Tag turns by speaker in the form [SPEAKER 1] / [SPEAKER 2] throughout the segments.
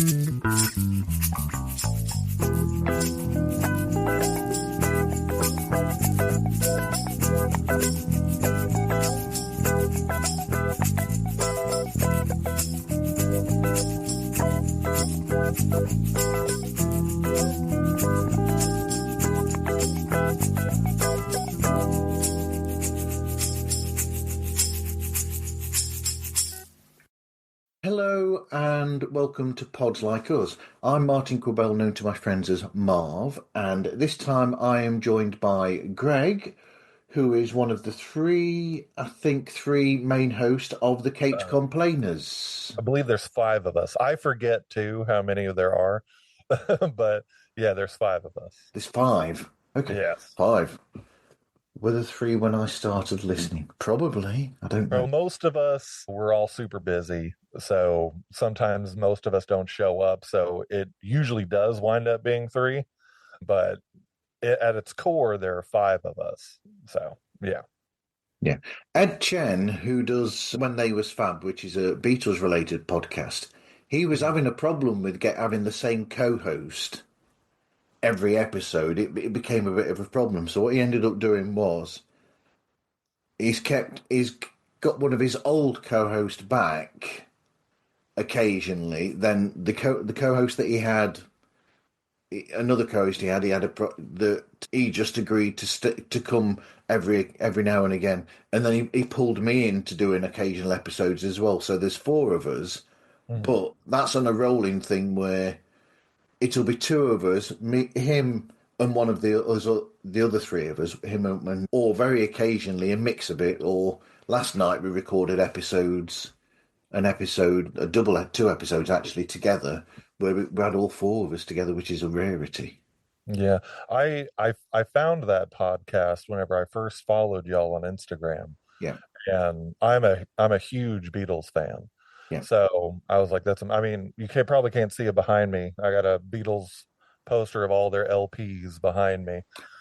[SPEAKER 1] Hello and welcome to Pods Like Us. I'm Martin Quibell, known to my friends as Marv, and this time I am joined by Greg, who is one of the three main hosts of the Capes Complainers.
[SPEAKER 2] I believe there's 5 of us. I forget too how many there are, but yeah, there's 5 of us.
[SPEAKER 1] There's 5. Okay,
[SPEAKER 2] Yes.
[SPEAKER 1] 5. Were there 3 when I started listening? Probably. I don't know.
[SPEAKER 2] Well, most of us, we're all super busy, so sometimes most of us don't show up. So it usually does wind up being 3, but at its core, there are 5 of us. So yeah.
[SPEAKER 1] Yeah. Ed Chen, who does When They Was Fab, which is a Beatles-related podcast, he was having a problem with having the same co-host every episode. It became a bit of a problem. So what he ended up doing was he's got one of his old co-hosts back occasionally. Then the co-host that he had, another co-host he had that he just agreed to come every now and again, and then he pulled me in to doing occasional episodes as well. So there's 4 of us, but that's on a rolling thing where it'll be 2 of us, him, and one of the other 3 of us, or very occasionally a mix of it. Or last night we recorded 2 episodes actually together, where we had all 4 of us together, which is a rarity.
[SPEAKER 2] Yeah, I found that podcast whenever I first followed y'all on Instagram.
[SPEAKER 1] Yeah,
[SPEAKER 2] and I'm a huge Beatles fan.
[SPEAKER 1] yeah.
[SPEAKER 2] So I was like, you probably can't see it behind me. I got a Beatles poster of all their LPs behind me.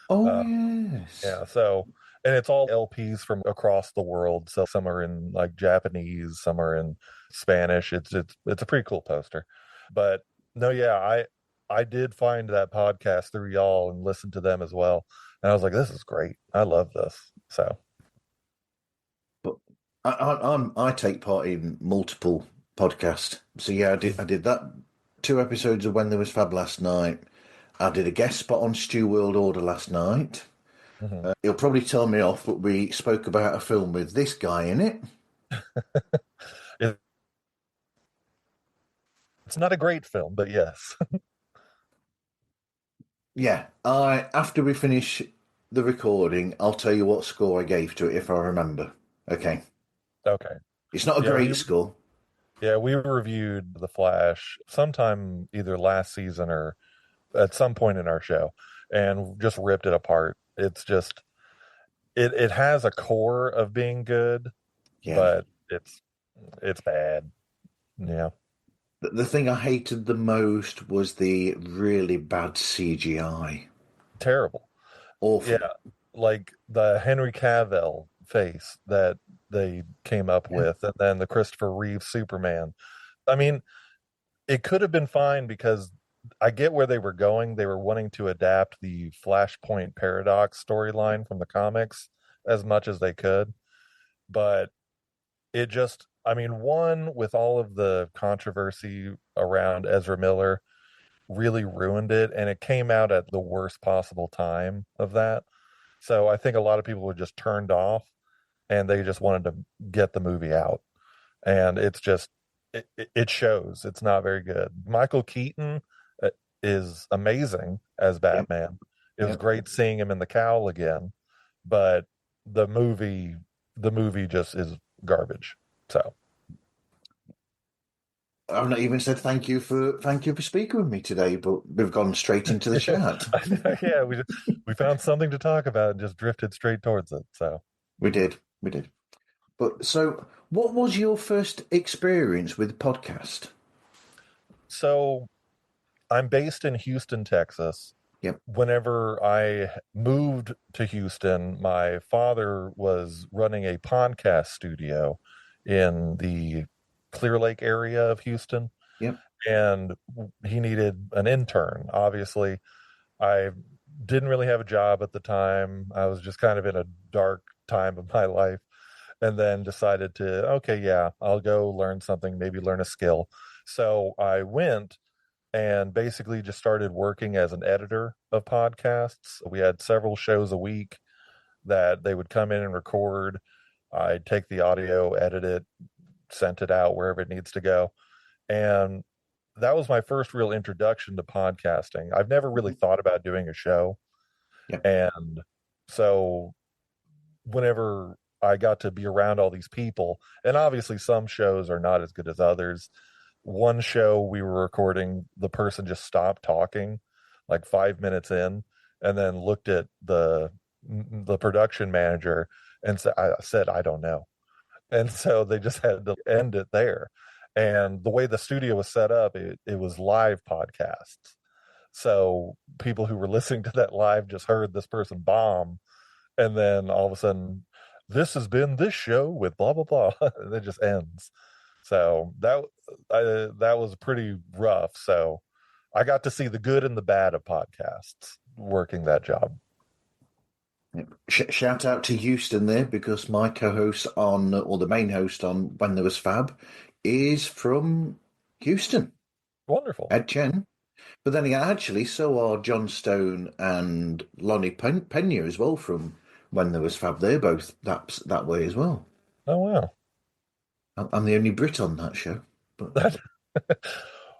[SPEAKER 1] Oh, yes.
[SPEAKER 2] Yeah. So, and it's all LPs from across the world. So some are in like Japanese, some are in Spanish. It's a pretty cool poster. But no, yeah, I did find that podcast through y'all and listened to them as well. And I was like, this is great. I love this. So.
[SPEAKER 1] But I take part in multiple podcasts. So yeah, I did that 2 episodes of When There Was Fab last night. I did a guest spot on Stu World Order last night. He'll probably tell me off, but we spoke about a film with this guy in it.
[SPEAKER 2] It's not a great film, but yes.
[SPEAKER 1] Yeah, after we finish the recording, I'll tell you what score I gave to it if I remember. Okay.
[SPEAKER 2] Okay.
[SPEAKER 1] It's not a great score.
[SPEAKER 2] Yeah, we reviewed The Flash sometime either last season or at some point in our show and just ripped it apart. It's just it has a core of being good, but it's bad. Yeah.
[SPEAKER 1] The thing I hated the most was the really bad CGI.
[SPEAKER 2] Terrible.
[SPEAKER 1] Awful.
[SPEAKER 2] Yeah, like the Henry Cavill face that they came up with, and then the Christopher Reeve Superman. I mean, it could have been fine because I get where they were going. They were wanting to adapt the Flashpoint Paradox storyline from the comics as much as they could. But it just, one, with all of the controversy around Ezra Miller, really ruined it. And it came out at the worst possible time of that. So I think a lot of people were just turned off and they just wanted to get the movie out. And it's just, it shows. It's not very good. Michael Keaton is amazing as Batman. It was great seeing him in the cowl again, but the movie just is garbage. So
[SPEAKER 1] I've not even said thank you for speaking with me today, but we've gone straight into the chat.
[SPEAKER 2] Yeah, we found something to talk about and just drifted straight towards it. So
[SPEAKER 1] we did. But so, what was your first experience with podcast?
[SPEAKER 2] So I'm based in Houston, Texas.
[SPEAKER 1] Yep.
[SPEAKER 2] Whenever I moved to Houston, my father was running a podcast studio in the Clear Lake area of Houston.
[SPEAKER 1] Yep.
[SPEAKER 2] and he needed an intern. Obviously, I didn't really have a job at the time. I was just kind of in a dark time of my life, and then decided to, okay, yeah, I'll go learn something, maybe learn a skill. So I went and basically just started working as an editor of podcasts. We had several shows a week that they would come in and record. I'd take the audio, edit it, sent it out wherever it needs to go. And that was my first real introduction to podcasting. I've never really thought about doing a show.
[SPEAKER 1] Yeah.
[SPEAKER 2] And so whenever I got to be around all these people, and obviously some shows are not as good as others. One show we were recording, the person just stopped talking like 5 minutes in, and then looked at the production manager and said, I don't know. And so they just had to end it there. And the way the studio was set up, it was live podcasts. So people who were listening to that live just heard this person bomb, and then all of a sudden, this has been this show with blah blah blah, and it just ends. So that was pretty rough. So I got to see the good and the bad of podcasts working that job.
[SPEAKER 1] Shout out to Houston there because my co-host on, or the main host on When There Was Fab, is from Houston,
[SPEAKER 2] Wonderful.
[SPEAKER 1] Ed Chen. But then again, actually, so are John Stone and Lonnie Pena as well from When There Was Fab. They're both that way as well.
[SPEAKER 2] Oh wow.
[SPEAKER 1] I'm the only Brit on that show, but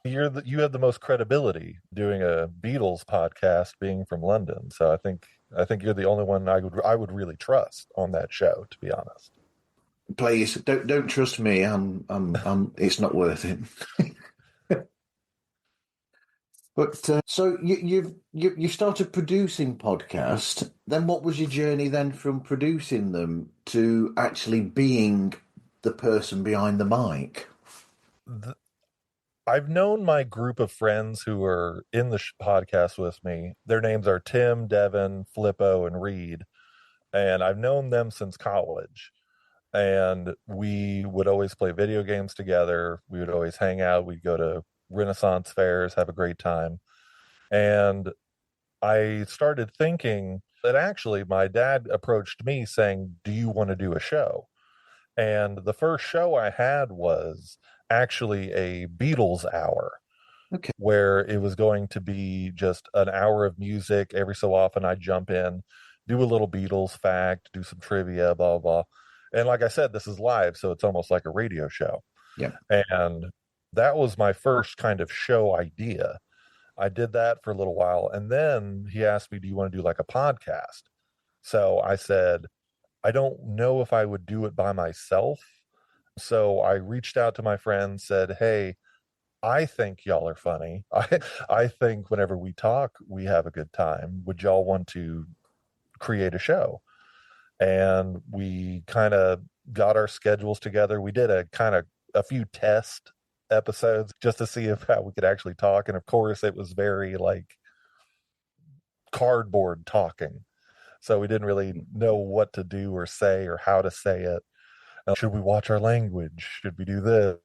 [SPEAKER 2] You have the most credibility doing a Beatles podcast being from London. So I think you're the only one I would really trust on that show, to be honest.
[SPEAKER 1] please don't trust me. I'm. It's not worth it. But so you started producing podcasts. Then what was your journey then from producing them to actually being the person behind the mic?
[SPEAKER 2] Th- I've known my group of friends who are in the podcast with me. Their names are Tim, Devin, Flippo, and Reed. And I've known them since college. And we would always play video games together. We would always hang out. We'd go to Renaissance fairs, have a great time. And I started thinking that actually my dad approached me saying, do you want to do a show? And the first show I had was actually a Beatles hour
[SPEAKER 1] Okay.
[SPEAKER 2] where it was going to be just an hour of music. Every so often I'd jump in, do a little Beatles fact, do some trivia, blah, blah. And like I said, this is live, so it's almost like a radio show.
[SPEAKER 1] Yeah.
[SPEAKER 2] And that was my first kind of show idea. I did that for a little while. And then he asked me, do you want to do like a podcast? So I said, I don't know if I would do it by myself. So I reached out to my friends, said, hey, I think y'all are funny. I think whenever we talk, we have a good time. Would y'all want to create a show? And we kind of got our schedules together. We did a few test episodes just to see if how we could actually talk. And of course, it was very like cardboard talking. So we didn't really know what to do or say or how to say it. Should we watch our language? Should we do this?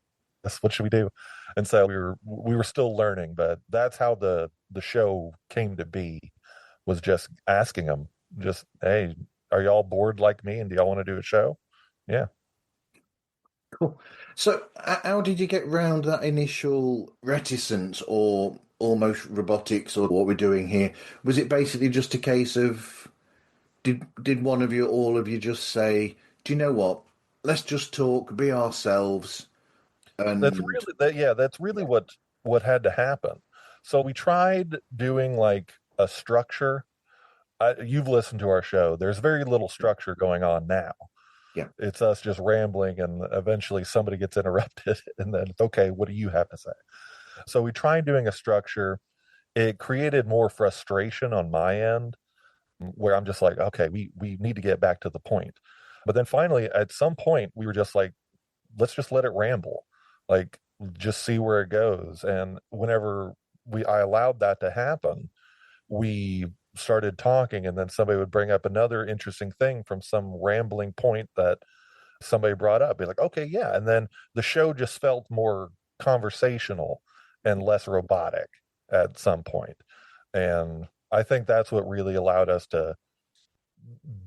[SPEAKER 2] What should we do? And so we were still learning, but that's how the show came to be, was just asking them, just, hey, are y'all bored like me and do y'all want to do a show? Yeah.
[SPEAKER 1] Cool. So how did you get round that initial reticence or almost robotics or what we're doing here? Was it basically just a case of did one of you, all of you, just say, "Do you know what? Let's just talk, be ourselves,"
[SPEAKER 2] That's
[SPEAKER 1] and
[SPEAKER 2] really that yeah, that's really
[SPEAKER 1] yeah,
[SPEAKER 2] what had to happen. So we tried doing like a structure. You've listened to our show. There's very little structure going on now.
[SPEAKER 1] yeah,
[SPEAKER 2] It's us just rambling, and eventually somebody gets interrupted, and then, okay, what do you have to say? So we tried doing a structure. It created more frustration on my end, where I'm just like, okay, we need to get back to the point. But then finally, at some point, we were just like, let's just let it ramble, like just see where it goes. And whenever I allowed that to happen, we started talking, and then somebody would bring up another interesting thing from some rambling point that somebody brought up, be like, okay, yeah. And then the show just felt more conversational, and less robotic at some point. And I think that's what really allowed us to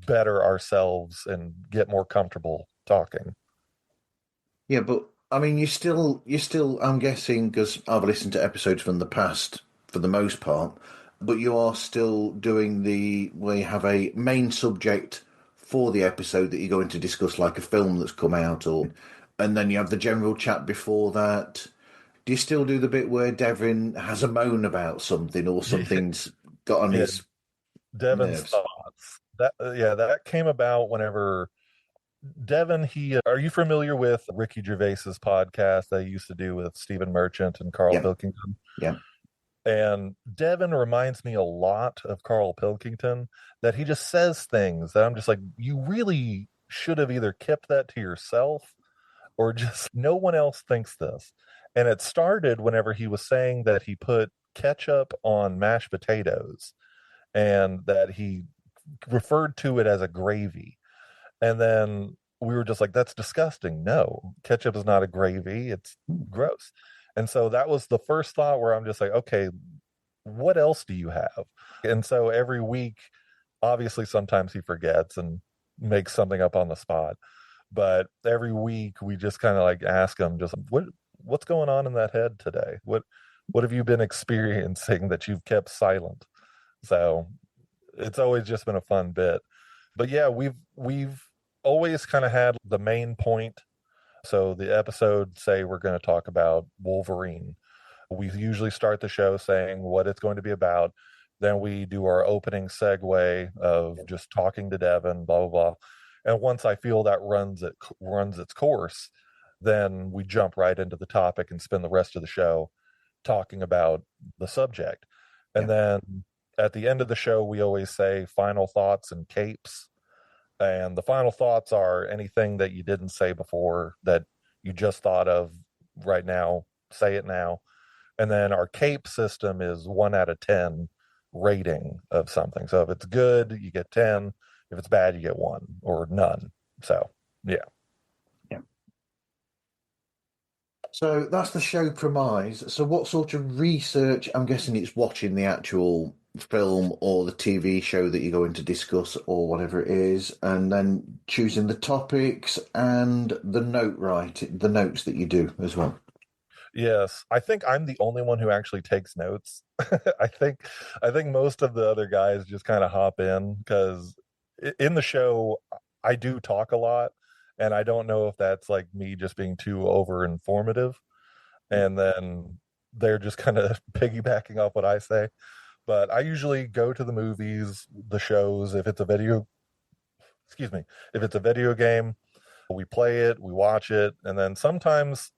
[SPEAKER 2] better ourselves and get more comfortable talking.
[SPEAKER 1] Yeah, but I mean, you still, I'm guessing, because I've listened to episodes from the past for the most part, but you are still doing the where you have a main subject for the episode that you're going to discuss, like a film that's come out, or and then you have the general chat before that. Do you still do the bit where Devin has a moan about something or something's got on
[SPEAKER 2] Yeah,
[SPEAKER 1] his
[SPEAKER 2] Devin's
[SPEAKER 1] nerves?
[SPEAKER 2] thoughts. That yeah, that came about whenever Devin, are you familiar with Ricky Gervais's podcast that he used to do with Stephen Merchant and Carl
[SPEAKER 1] Yeah,
[SPEAKER 2] Pilkington?
[SPEAKER 1] yeah.
[SPEAKER 2] And Devin reminds me a lot of Carl Pilkington, that he just says things that I'm just like, you really should have either kept that to yourself or just no one else thinks this. And it started whenever he was saying that he put ketchup on mashed potatoes and that he referred to it as a gravy. And then we were just like, that's disgusting. No, ketchup is not a gravy. It's gross. And so that was the first thought where I'm just like, okay, what else do you have? And so every week, obviously, sometimes he forgets and makes something up on the spot. But every week we just kind of like ask him, just what's going on in that head today? What have you been experiencing that you've kept silent? So it's always just been a fun bit. But yeah, we've always kind of had the main point. So the episode, say we're going to talk about Wolverine. We usually start the show saying what it's going to be about. Then we do our opening segue of just talking to Devin, blah blah blah. And once I feel that runs its course, then we jump right into the topic and spend the rest of the show talking about the subject.
[SPEAKER 1] Yeah.
[SPEAKER 2] And then at the end of the show, we always say final thoughts and capes. And the final thoughts are anything that you didn't say before that you just thought of right now, say it now. And then our cape system is 1 out of 10 rating of something. So if it's good, you get 10. If it's bad, you get one or none. So yeah.
[SPEAKER 1] Yeah. So that's the show premise. So what sort of research? I'm guessing it's watching the actual film or the TV show that you're going to discuss or whatever it is, and then choosing the topics and the notes that you do as well.
[SPEAKER 2] Yes, I think I'm the only one who actually takes notes. I think I think most of the other guys just kind of hop in because in the show I do talk a lot, and I don't know if that's like me just being too over informative,
[SPEAKER 1] Yeah.
[SPEAKER 2] and then they're just kind of piggybacking off what I say. But I usually go to the movies, the shows. If it's a video, excuse me, if it's a video game, we play it, we watch it, and then sometimes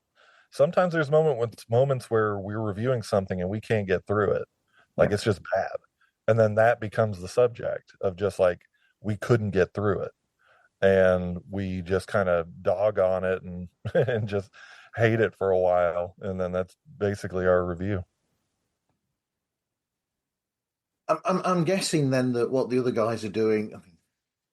[SPEAKER 2] there's moments where we're reviewing something and we can't get through it. Like
[SPEAKER 1] Yeah.
[SPEAKER 2] it's just bad. And then that becomes the subject of just like we couldn't get through it. And we just kind of dog on it and and just hate it for a while. And then that's basically our review.
[SPEAKER 1] I'm guessing then that what the other guys are doing, I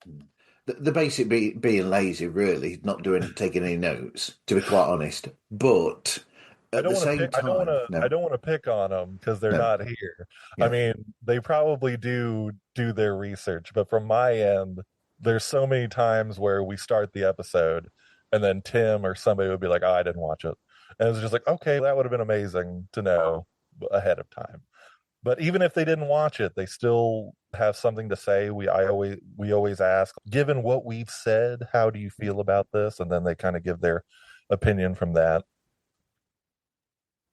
[SPEAKER 1] mean, the basic being lazy, really, not doing taking any notes, to be quite honest. But
[SPEAKER 2] I
[SPEAKER 1] at
[SPEAKER 2] don't
[SPEAKER 1] the
[SPEAKER 2] want to
[SPEAKER 1] same
[SPEAKER 2] pick. I don't want
[SPEAKER 1] time,
[SPEAKER 2] to. I
[SPEAKER 1] no,
[SPEAKER 2] don't want to pick on them because they're
[SPEAKER 1] no,
[SPEAKER 2] not here. I
[SPEAKER 1] yeah,
[SPEAKER 2] mean, they probably do their research, but from my end, there's so many times where we start the episode, and then Tim or somebody would be like, "Oh, I didn't watch it," and it's just like, okay, that would have been amazing to know ahead of time. But even if they didn't watch it, they still have something to say. We always ask, given what we've said, how do you feel about this? And then they kind of give their opinion from that.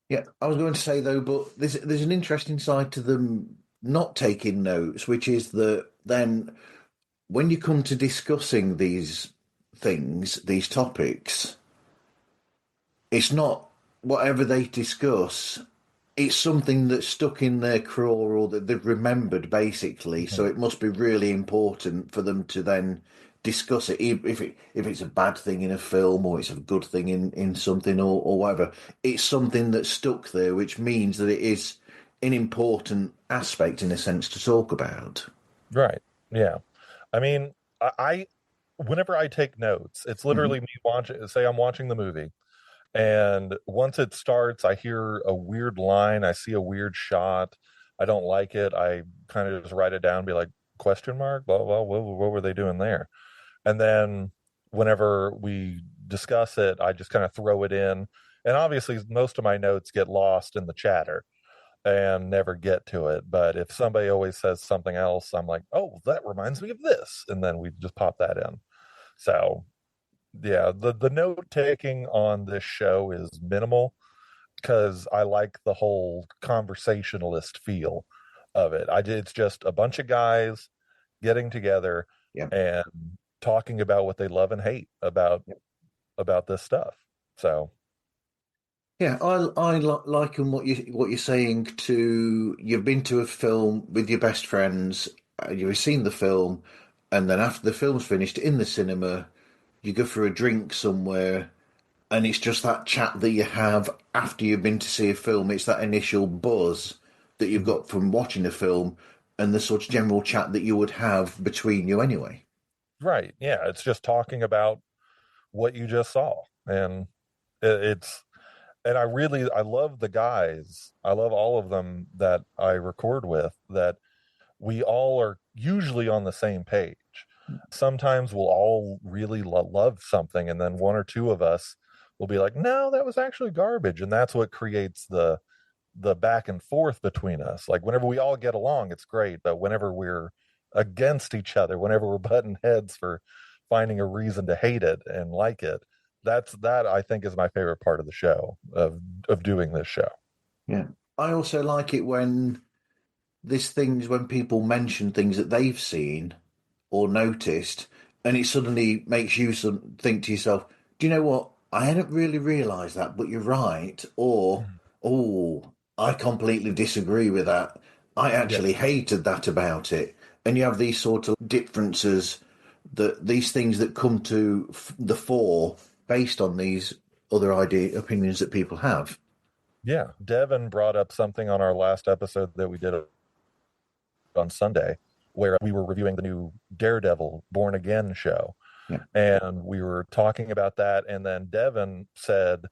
[SPEAKER 1] yeah. I was going to say though, but there's an interesting side to them not taking notes, which is that then when you come to discussing these things, these topics, it's not whatever they discuss. It's something that's stuck in their craw or that they've remembered basically. So
[SPEAKER 2] Mhm.
[SPEAKER 1] it must be really important for them to then discuss it, if it's a bad thing in a film or it's a good thing in something or whatever. It's something that's stuck there, which means that it is an important aspect in a sense to talk about.
[SPEAKER 2] Right. Yeah. I mean, I whenever I take notes, it's
[SPEAKER 1] Hmm.
[SPEAKER 2] literally me watching. Say I'm watching the movie, And once it starts, I hear a weird line, I see a weird shot, I don't like it. I kind of just write it down, be like, question mark, blah, blah, what were they doing there? And then whenever we discuss it, I just kind of throw it in. And obviously, most of my notes get lost in the chatter and never get to it. But if somebody always says something else, I'm like, oh, that reminds me of this. And then we just pop that in. So, yeah, the note taking on this show is minimal because I like the whole conversationalist feel of it. It's just a bunch of guys getting together
[SPEAKER 1] Yeah.
[SPEAKER 2] and talking about what they love and hate about this stuff. So,
[SPEAKER 1] Yeah, I liken what you're saying to you've been to a film with your best friends, you've seen the film, and then after the film's finished in the cinema, you go for a drink somewhere, and it's just that chat that you have after you've been to see a film. It's that initial buzz that you've
[SPEAKER 2] mhm.
[SPEAKER 1] got from watching a film, and the sort of general chat that you would have between you anyway.
[SPEAKER 2] Right. Yeah, it's just talking about what you just saw. And it's and I love the guys. I love all of them that I record with, that we all are usually on the same page. Sometimes we'll all really love something, and then one or two of us will be like, "No, that was actually garbage," and that's what creates the back and forth between us. Like whenever we all get along, it's great, but whenever we're against each other, whenever we're butting heads for finding a reason to hate it and like it, that I think is my favorite part of the show of doing this show.
[SPEAKER 1] Yeah. I also like it when there's things when people mention things that they've seen or noticed, and it suddenly makes you think to yourself, do you know what? I hadn't really realised that, but you're right. Or,
[SPEAKER 2] Mhm.
[SPEAKER 1] oh, I completely disagree with that. I
[SPEAKER 2] Yeah,
[SPEAKER 1] actually hated that about it. And you have these sort of differences, that these things that come to the fore based on these other opinions that people have.
[SPEAKER 2] yeah. Devin brought up something on our last episode that we did on Sunday, where we were reviewing the new Daredevil Born Again show,
[SPEAKER 1] Yeah,
[SPEAKER 2] and we were talking about that, and then Devin said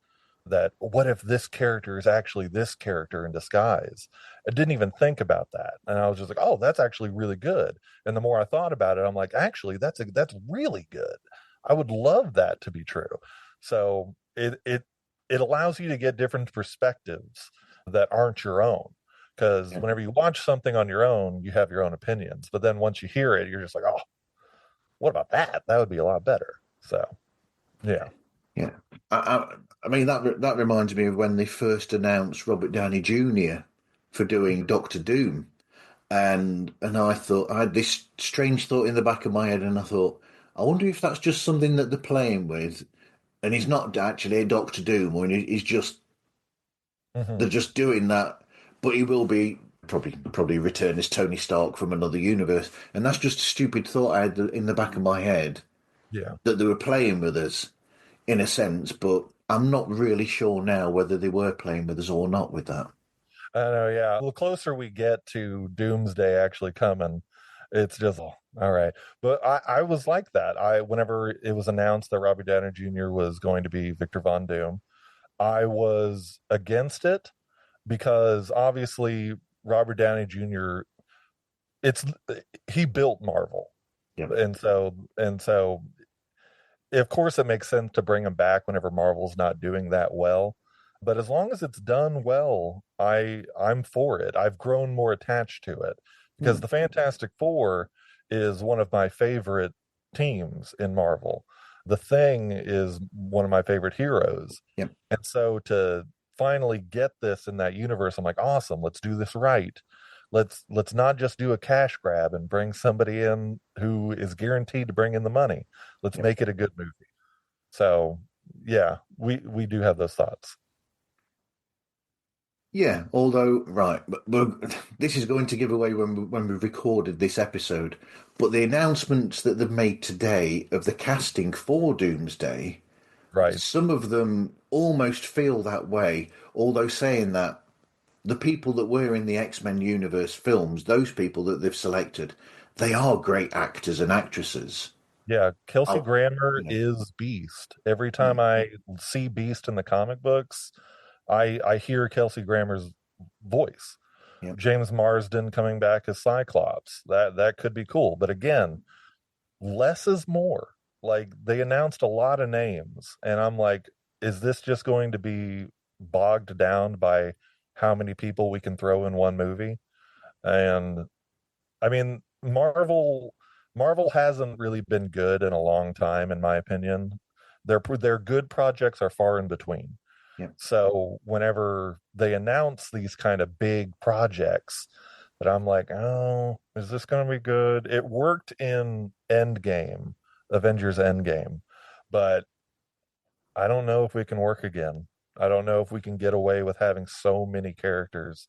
[SPEAKER 2] that what if this character is actually this character in disguise? I didn't even think about that, and I was just like, oh, that's actually really good. And the more I thought about it, I'm like, actually, that's really good. I would love that to be true. So it allows you to get different perspectives that aren't your own, because
[SPEAKER 1] yeah,
[SPEAKER 2] whenever you watch something on your own, you have your own opinions, but then once you hear it, you're just like, oh, what about that? That would be a lot better. So, yeah.
[SPEAKER 1] yeah. I mean that reminds me of when they first announced Robert Downey Jr. for doing
[SPEAKER 2] Mhm.
[SPEAKER 1] Doctor Doom. And I thought I had this strange thought in the back of my head, and I thought, I wonder if that's just something that they're playing with, and he's not actually a Doctor Doom, or he's just
[SPEAKER 2] Mhm.
[SPEAKER 1] they're just doing that, but he will be probably return as Tony Stark from another universe, and that's just a stupid thought I had in the back of my head
[SPEAKER 2] Yeah.
[SPEAKER 1] that they were playing with us in a sense, but I'm not really sure now whether they were playing with us or not with that.
[SPEAKER 2] I know, yeah. The closer we get to Doomsday actually coming, it's just, oh, all right. But I was like that. Whenever it was announced that Robbie Downey Jr. was going to be Victor Von Doom, I was against it because obviously Robert Downey Jr. it's he built Marvel.
[SPEAKER 1] Yeah,
[SPEAKER 2] And so of course it makes sense to bring him back whenever Marvel's not doing that well. But as long as it's done well, I'm for it. I've grown more attached to it because
[SPEAKER 1] mm,
[SPEAKER 2] the Fantastic Four is one of my favorite teams in Marvel. The Thing is one of my favorite heroes.
[SPEAKER 1] yeah,
[SPEAKER 2] And so to finally get this in that universe, I'm like, awesome, let's do this right. Let's not just do a cash grab and bring somebody in who is guaranteed to bring in the money. Let's
[SPEAKER 1] yeah.
[SPEAKER 2] make it a good movie. So yeah, we do have those thoughts.
[SPEAKER 1] Yeah, although right, but this is going to give away when we recorded this episode. But the announcements that they've made today of the casting for Doomsday,
[SPEAKER 2] Right.
[SPEAKER 1] some of them almost feel that way. Although saying that the people that were in the X-Men universe films, those people that they've selected, they are great actors and actresses.
[SPEAKER 2] Yeah, Kelsey
[SPEAKER 1] Oh,
[SPEAKER 2] Grammer
[SPEAKER 1] yeah,
[SPEAKER 2] is Beast. Every
[SPEAKER 1] yeah,
[SPEAKER 2] time I see Beast in the comic books, I hear Kelsey Grammer's voice.
[SPEAKER 1] yeah.
[SPEAKER 2] James Marsden coming back as Cyclops. That could be cool. But again, less is more. Like they announced a lot of names, and I'm like, is this just going to be bogged down by how many people we can throw in one movie? And I mean, Marvel hasn't really been good in a long time, in my opinion. Their good projects are far in between.
[SPEAKER 1] Yeah.
[SPEAKER 2] So whenever they announce these kind of big projects, that I'm like, oh, is this going to be good? It worked in Endgame, Avengers Endgame, but I don't know if we can work again. I don't know if we can get away with having so many characters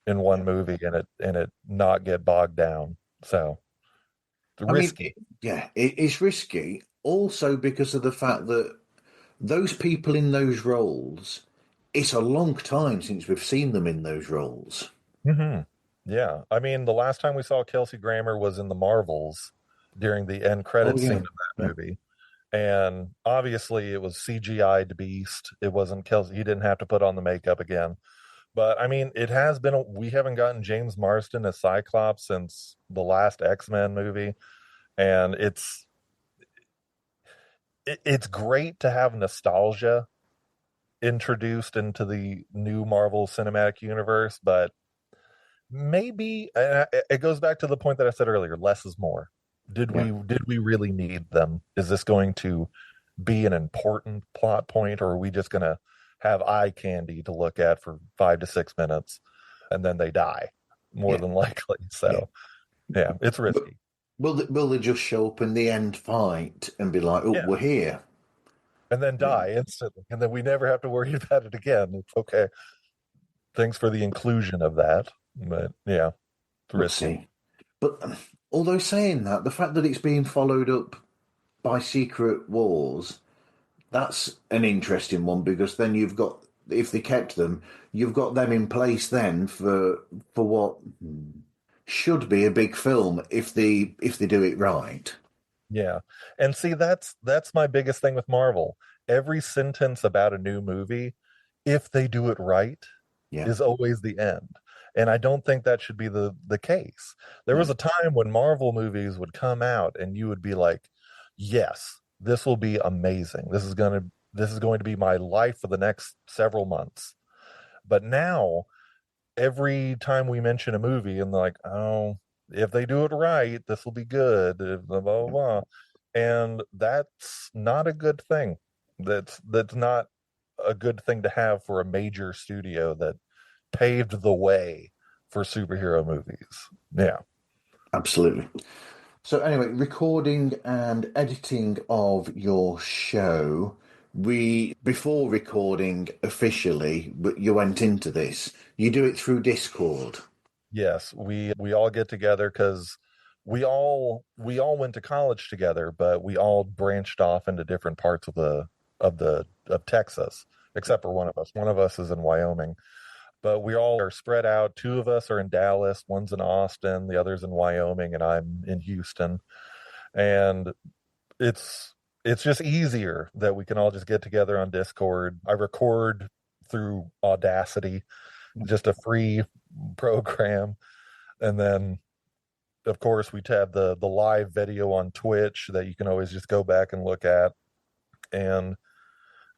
[SPEAKER 2] in one
[SPEAKER 1] Yeah.
[SPEAKER 2] movie and it not get bogged down. So it's
[SPEAKER 1] I mean,
[SPEAKER 2] risky.
[SPEAKER 1] yeah, it's risky also because of the fact that those people in those roles, it's a long time since we've seen them in those roles.
[SPEAKER 2] Hmm. Yeah, I mean, the last time we saw Kelsey Grammer was in the Marvels during the end
[SPEAKER 1] Oh,
[SPEAKER 2] credit scene
[SPEAKER 1] yeah.
[SPEAKER 2] of that
[SPEAKER 1] Yeah.
[SPEAKER 2] movie. And obviously it was CGI'd Beast. It wasn't Kelsey. He didn't have to put on the makeup again. But I mean, it has been, we haven't gotten James Marsden as Cyclops since the last X-Men movie. And it's great to have nostalgia introduced into the new Marvel Cinematic Universe, but maybe it goes back to the point that I said earlier, less is more.
[SPEAKER 1] Yeah.
[SPEAKER 2] Did we really need them? Is this going to be an important plot point, or are we just going to have eye candy to look at for 5 to 6 minutes and then they die more
[SPEAKER 1] Yeah.
[SPEAKER 2] than likely?
[SPEAKER 1] Yeah.
[SPEAKER 2] So yeah, it's
[SPEAKER 1] But
[SPEAKER 2] risky.
[SPEAKER 1] will they just show up in the end fight and be like, "Oh,
[SPEAKER 2] Yeah,
[SPEAKER 1] we're here"?
[SPEAKER 2] and then
[SPEAKER 1] Yeah.
[SPEAKER 2] die instantly, and then we never have to worry about it again. It's okay. Thanks for the inclusion of that, but yeah, it's
[SPEAKER 1] We'll
[SPEAKER 2] risky.
[SPEAKER 1] see. But although saying that, the fact that it's being followed up by Secret Wars, that's an interesting one because then you've got, if they kept them, you've got them in place then for what should be a big film if they do it right.
[SPEAKER 2] Yeah. And see, that's my biggest thing with Marvel. Every sentence about a new movie, if they do it right,
[SPEAKER 1] Yeah.
[SPEAKER 2] is always the end. And I don't think that should be the case. There was
[SPEAKER 1] No.
[SPEAKER 2] a time when Marvel movies would come out and you would be like, "Yes, this will be amazing. This is going to be my life for the next several months." But now every time we mention a movie and they're like, oh, if they do it right, this will be good, blah, blah, blah. And that's not a good thing. That's not a good thing to have for a major studio that paved the way for superhero movies. Yeah.
[SPEAKER 1] Absolutely. So anyway, recording and editing of your show. We before recording officially, but you went into this. You do it through Discord.
[SPEAKER 2] Yes, we all get together because we all went to college together, but we all branched off into different parts of Texas, except for one of us. One of us is in Wyoming, but we all are spread out. Two of us are in Dallas, one's in Austin, the other's in Wyoming, and I'm in Houston. And it's it's just easier that we can all just get together on Discord. I record through Audacity, just a free program, and then of course we have the live video on Twitch that you can always just go back and look at. And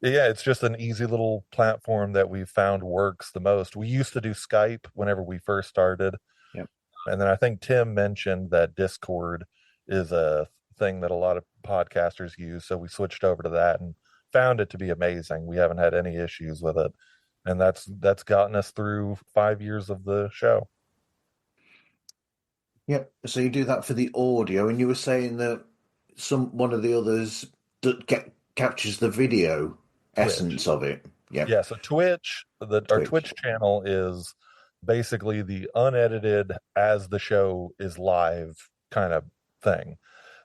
[SPEAKER 2] yeah, it's just an easy little platform that we've found works the most. We used to do Skype whenever we first started,
[SPEAKER 1] Yep.
[SPEAKER 2] and then I think Tim mentioned that Discord is a thing that a lot of podcasters use, so we switched over to that and found it to be amazing. We haven't had any issues with it, and that's gotten us through 5 years of the show.
[SPEAKER 1] Yep. So you do that for the audio, and you were saying that some one of the others that captures the video
[SPEAKER 2] Twitch.
[SPEAKER 1] essence of it. Yep.
[SPEAKER 2] Yeah, so our
[SPEAKER 1] Twitch.
[SPEAKER 2] Twitch channel is basically the unedited as the show is live kind of thing.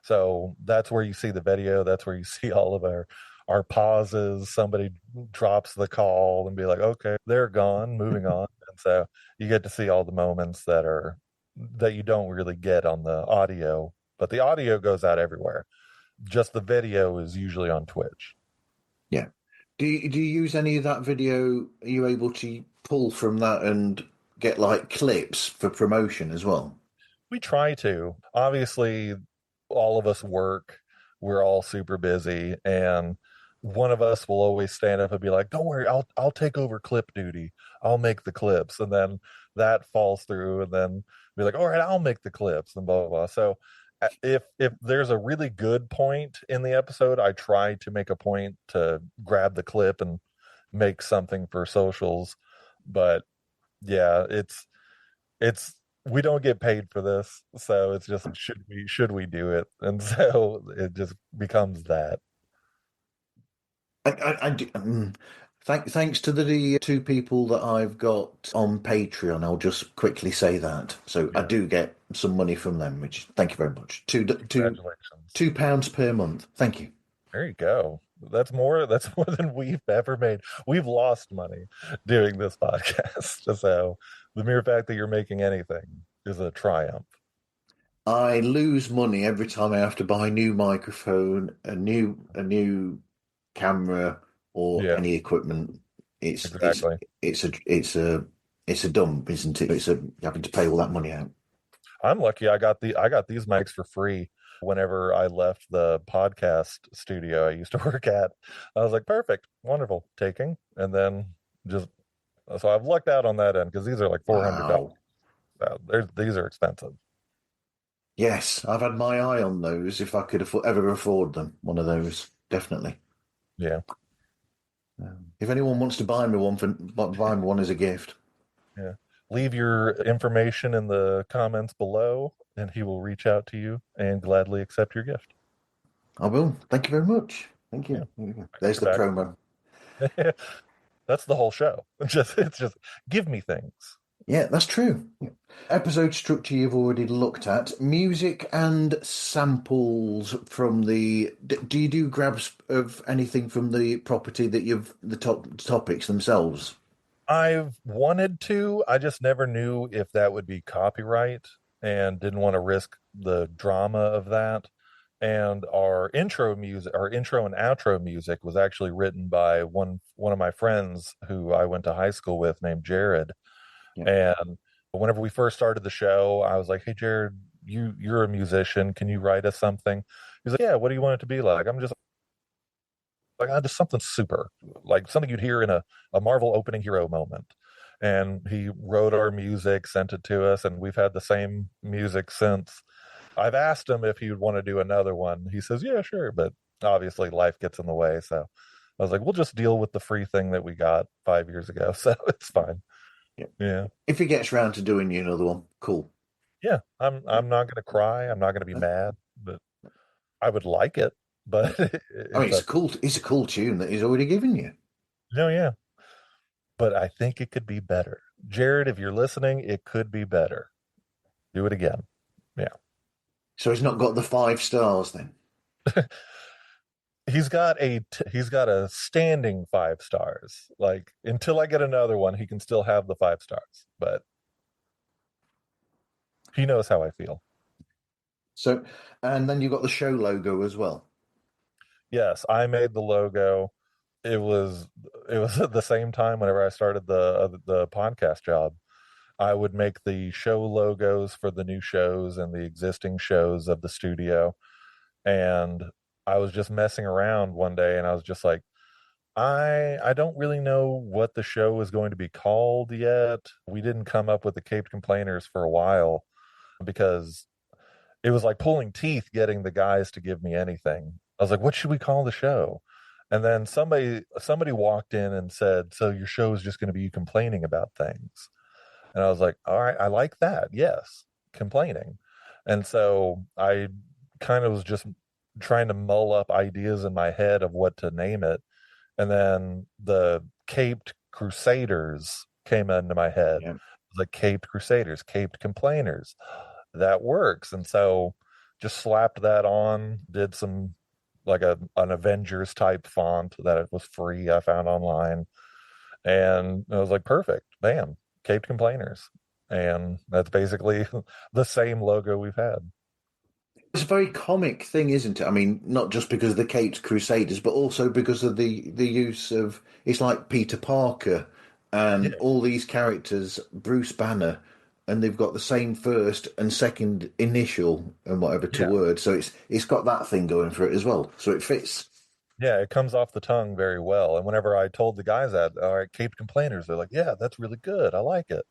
[SPEAKER 2] So that's where you see the video, that's where you see all of our pauses. Somebody drops the call and be like, "Okay, they're gone, moving on." And so you get to see all the moments that you don't really get on the audio, but the audio goes out everywhere. just the video is usually on Twitch.
[SPEAKER 1] Yeah. Do you use any of that video? Are you able to pull from that and get like clips for promotion as well?
[SPEAKER 2] We try to. Obviously, all of us work. We're all super busy, and one of us will always stand up and be like, "Don't worry, I'll take over clip duty. I'll make the clips." And then that falls through, and then be like, "All right, I'll make the clips," and blah blah blah. So if there's a really good point in the episode, I try to make a point to grab the clip and make something for socials. But yeah, it's we don't get paid for this, so it's just should we do it, and so it just becomes that.
[SPEAKER 1] Thanks to the two people that I've got on Patreon, I'll just quickly say that. So I
[SPEAKER 2] Yeah,
[SPEAKER 1] do get some money from them, which thank you very much.
[SPEAKER 2] congratulations.
[SPEAKER 1] £2 per month. Thank you.
[SPEAKER 2] There you go. That's more than we've ever made. We've lost money doing this podcast. So the mere fact that you're making anything is a triumph.
[SPEAKER 1] I lose money every time I have to buy a new microphone, a new camera, or
[SPEAKER 2] Yeah,
[SPEAKER 1] any equipment. It's it's
[SPEAKER 2] exactly.
[SPEAKER 1] it's a dump, isn't it? It's a having to pay all that money out.
[SPEAKER 2] I'm lucky I got these mics for free whenever I left the podcast studio I used to work at. I was like, perfect, wonderful, taking. And then just so I've lucked out on that end because these are like $400.
[SPEAKER 1] Wow.
[SPEAKER 2] These are expensive.
[SPEAKER 1] Yes, I've had my eye on those. If I could ever afford them, one of those, definitely.
[SPEAKER 2] Yeah,
[SPEAKER 1] If anyone wants to buy me one as a gift,
[SPEAKER 2] yeah. Leave your information in the comments below, and he will reach out to you and gladly accept your gift.
[SPEAKER 1] I will. Thank you very much. Thank
[SPEAKER 2] Yeah,
[SPEAKER 1] you. There you go.
[SPEAKER 2] I got
[SPEAKER 1] There's
[SPEAKER 2] your
[SPEAKER 1] the
[SPEAKER 2] back.
[SPEAKER 1] promo.
[SPEAKER 2] That's the whole show. It's just give me things.
[SPEAKER 1] Yeah, that's true. Yeah. Episode structure you've already looked at. Music and samples from do you do grabs of anything from the property that the topics themselves?
[SPEAKER 2] I've wanted to. I just never knew if that would be copyright and didn't want to risk the drama of that. And our intro and outro music was actually written by one of my friends who I went to high school with named Jared.
[SPEAKER 1] Yeah.
[SPEAKER 2] And whenever we first started the show, I was like, "Hey Jared, you're a musician. Can you write us something?" He's like, "Yeah, what do you want it to be like?" I'm just like, just something super, like something you'd hear in a Marvel opening hero moment. And he wrote our music, sent it to us, and we've had the same music since. I've asked him if he would want to do another one. He says, yeah, sure. But obviously life gets in the way. So I was like, we'll just deal with the free thing that we got 5 years ago. So it's fine.
[SPEAKER 1] Yeah.
[SPEAKER 2] Yeah.
[SPEAKER 1] If he gets round to doing you another one, cool.
[SPEAKER 2] Yeah. I'm not gonna cry. I'm not gonna be mad, but I would like it. But
[SPEAKER 1] I mean,
[SPEAKER 2] it's up.
[SPEAKER 1] it's a cool tune that he's already given you.
[SPEAKER 2] No, yeah. But I think it could be better. Jared, if you're listening, it could be better. Do it again. Yeah.
[SPEAKER 1] So he's not got the 5 stars then.
[SPEAKER 2] He's got a standing 5 stars. Like until I get another one, he can still have the 5 stars. But he knows how I feel.
[SPEAKER 1] So, and then you've got the show logo as well.
[SPEAKER 2] Yes, I made the logo. It was it was at the same time whenever I started the podcast job. I would make the show logos for the new shows and the existing shows of the studio. And I was just messing around one day and I was just like, I don't really know what the show is going to be called yet. We didn't come up with the Caped Complainers for a while because it was like pulling teeth getting the guys to give me anything. I was like, what should we call the show? And then somebody walked in and said, so your show is just going to be you complaining about things. And I was like, all right, I like that. Yes, complaining. And so I kind of was just trying to mull up ideas in my head of what to name it. And then the Caped Crusaders came into my head.
[SPEAKER 1] Yeah.
[SPEAKER 2] The Caped Crusaders, Caped Complainers. That works. And so just slapped that on, did some like an Avengers type font that it was free I found online. And I was like, perfect. Bam. Caped Complainers. And that's basically the same logo we've had.
[SPEAKER 1] It's a very comic thing, isn't it? I mean, not just because of the Caped Crusaders, but also because of the use of it's like Peter Parker and
[SPEAKER 2] Yeah,
[SPEAKER 1] all these characters, Bruce Banner, and they've got the same first and second initial and whatever to
[SPEAKER 2] yeah,
[SPEAKER 1] word. So it's got that thing going for it as well. So it fits.
[SPEAKER 2] yeah. It comes off the tongue very well. And whenever I told the guys that, all right, Cape Complainers, they're like, "Yeah, that's really good. I like it."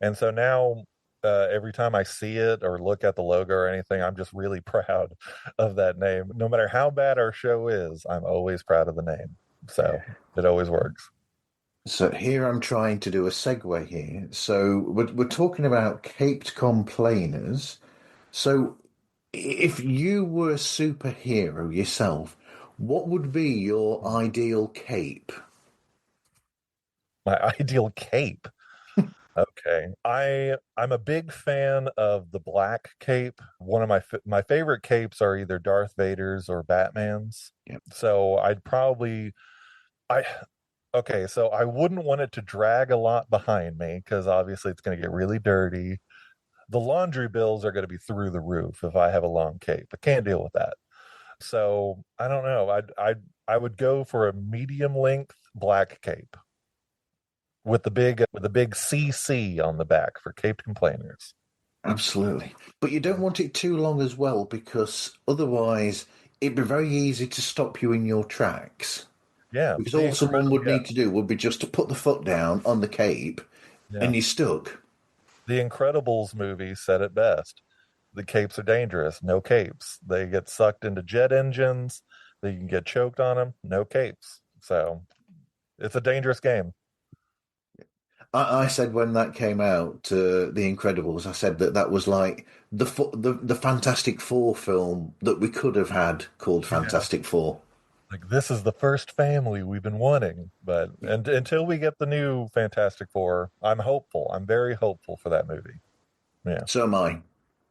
[SPEAKER 2] And so now, every time I see it or look at the logo or anything, I'm just really proud of that name. No matter how bad our show is, I'm always proud of the name. So it always works.
[SPEAKER 1] So here I'm trying to do a segue here. So we're talking about caped complainers. So if you were a superhero yourself, what would be your ideal cape?
[SPEAKER 2] My ideal cape. Okay. I'm a big fan of the black cape. One of my favorite capes are either Darth Vader's or Batman's.
[SPEAKER 1] Yep.
[SPEAKER 2] So I okay, so I wouldn't want it to drag a lot behind me because obviously it's going to get really dirty. The laundry bills are going to be through the roof if I have a long cape. I can't deal with that. So I don't know. I would go for a medium length black cape with the big CC on the back for caped complainers.
[SPEAKER 1] Absolutely. But you don't want it too long as well because otherwise it'd be very easy to stop you in your tracks.
[SPEAKER 2] Yeah,
[SPEAKER 1] Because all someone would
[SPEAKER 2] yeah,
[SPEAKER 1] need to do would be just to put the foot down on the cape
[SPEAKER 2] yeah.
[SPEAKER 1] and you're stuck.
[SPEAKER 2] The Incredibles movie said it best. The capes are dangerous. No capes. They get sucked into jet engines. They can get choked on them. No capes. So it's a dangerous game.
[SPEAKER 1] I said when that came out, The Incredibles, I said that that was like the Fantastic Four film that we could have had called
[SPEAKER 2] Yeah.
[SPEAKER 1] Fantastic Four.
[SPEAKER 2] Like this is the first family we've been wanting, but and until we get the new Fantastic Four, I'm hopeful. I'm very hopeful for that movie. Yeah,
[SPEAKER 1] So am I.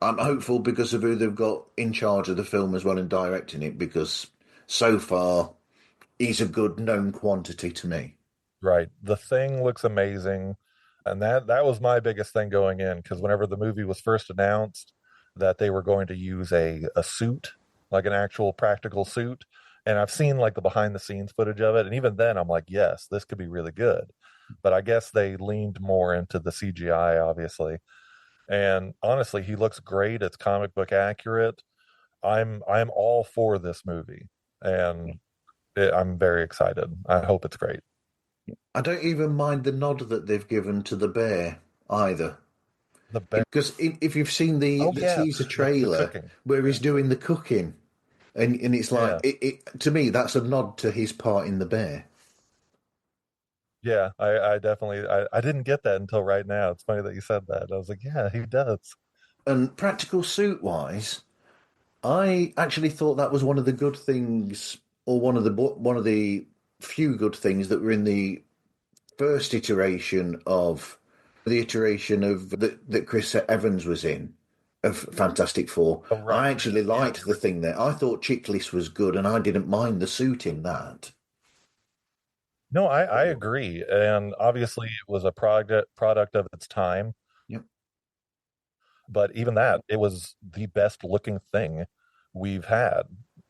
[SPEAKER 1] I'm hopeful because of who they've got in charge of the film as well and directing it, because so far he's a good known quantity to me.
[SPEAKER 2] right. The Thing looks amazing, and that was my biggest thing going in because whenever the movie was first announced that they were going to use a suit, like an actual practical suit, and I've seen like the behind the scenes footage of it, and even then I'm like, yes, this could be really good. But I guess they leaned more into the CGI, obviously. And honestly, he looks great. It's comic book accurate. I'm all for this movie, and I'm very excited. I hope it's great.
[SPEAKER 1] I don't even mind the nod that they've given to the bear either.
[SPEAKER 2] The bear.
[SPEAKER 1] Because if you've seen the,
[SPEAKER 2] Oh
[SPEAKER 1] the
[SPEAKER 2] yeah,
[SPEAKER 1] teaser
[SPEAKER 2] the
[SPEAKER 1] trailer
[SPEAKER 2] cooking.
[SPEAKER 1] where he's doing the cooking, and it's like
[SPEAKER 2] Yeah,
[SPEAKER 1] to me that's a nod to his part in the bear.
[SPEAKER 2] yeah. I definitely I didn't get that until right now. It's funny that you said that. I was like, yeah, he does.
[SPEAKER 1] And practical suit wise, I actually thought that was one of the good things, or one of the few good things that were in the first iteration of that Chris Evans was in of Fantastic Four.
[SPEAKER 2] Oh right.
[SPEAKER 1] I actually
[SPEAKER 2] Yeah.
[SPEAKER 1] liked the thing there. I thought Chickless was good, and I didn't mind the suit in that.
[SPEAKER 2] No, I agree. And obviously it was a product of its time.
[SPEAKER 1] Yep.
[SPEAKER 2] But even that, it was the best looking thing we've had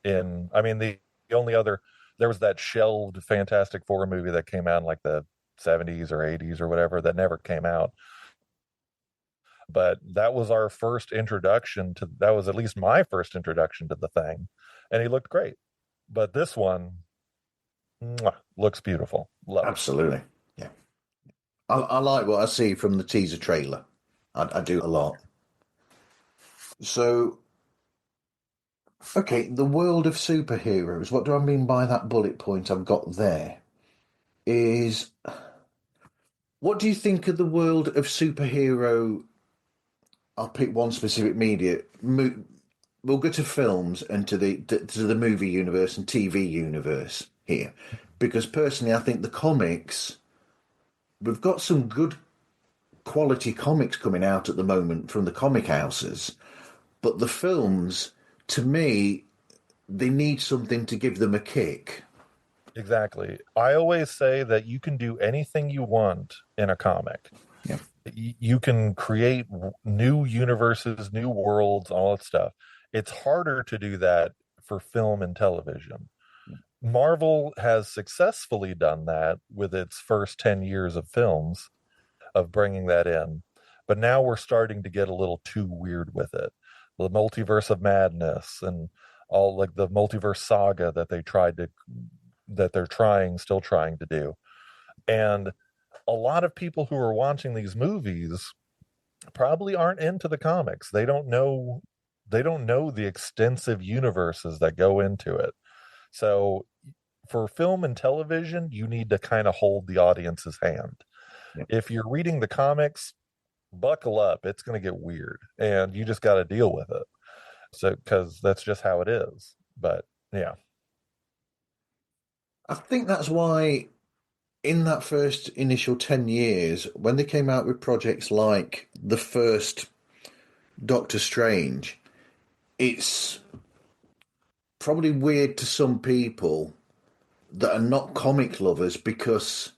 [SPEAKER 2] in, I mean, the only other, there was that shelved Fantastic Four movie that came out in like the 70s or 80s or whatever that never came out. But that was our first introduction to, that was at least my first introduction to the thing. And he looked great. But this one, mwah, looks beautiful. Love it.
[SPEAKER 1] Absolutely. Yeah. I like what I see from the teaser trailer. I do a lot. So, okay, the world of superheroes. What do I mean by that bullet point I've got there? Is what do you think of the world of superhero? I'll pick one specific media. We'll go to films and to the movie universe and TV universe here, because personally, I think the comics. We've got some good quality comics coming out at the moment from the comic houses, but the films, to me, they need something to give them a kick.
[SPEAKER 2] Exactly. I always say that you can do anything you want in a comic.
[SPEAKER 1] Yeah.
[SPEAKER 2] You can create new universes, new worlds, all that stuff. it's harder to do that for film and television. Marvel has successfully done that with its first 10 years of films, of bringing that in. But now we're starting to get a little too weird with it. The multiverse of madness and all, like the multiverse saga that they're still trying to do. And a lot of people who are watching these movies probably aren't into the comics. They don't know the extensive universes that go into it. So for film and television, you need to kind of hold the audience's hand.
[SPEAKER 1] Yeah.
[SPEAKER 2] If you're reading the comics, buckle up. It's going to get weird and you just got to deal with it. So, because that's just how it is. But yeah,
[SPEAKER 1] I think that's why in that first initial 10 years, when they came out with projects like the first Doctor Strange, it's probably weird to some people that are not comic lovers because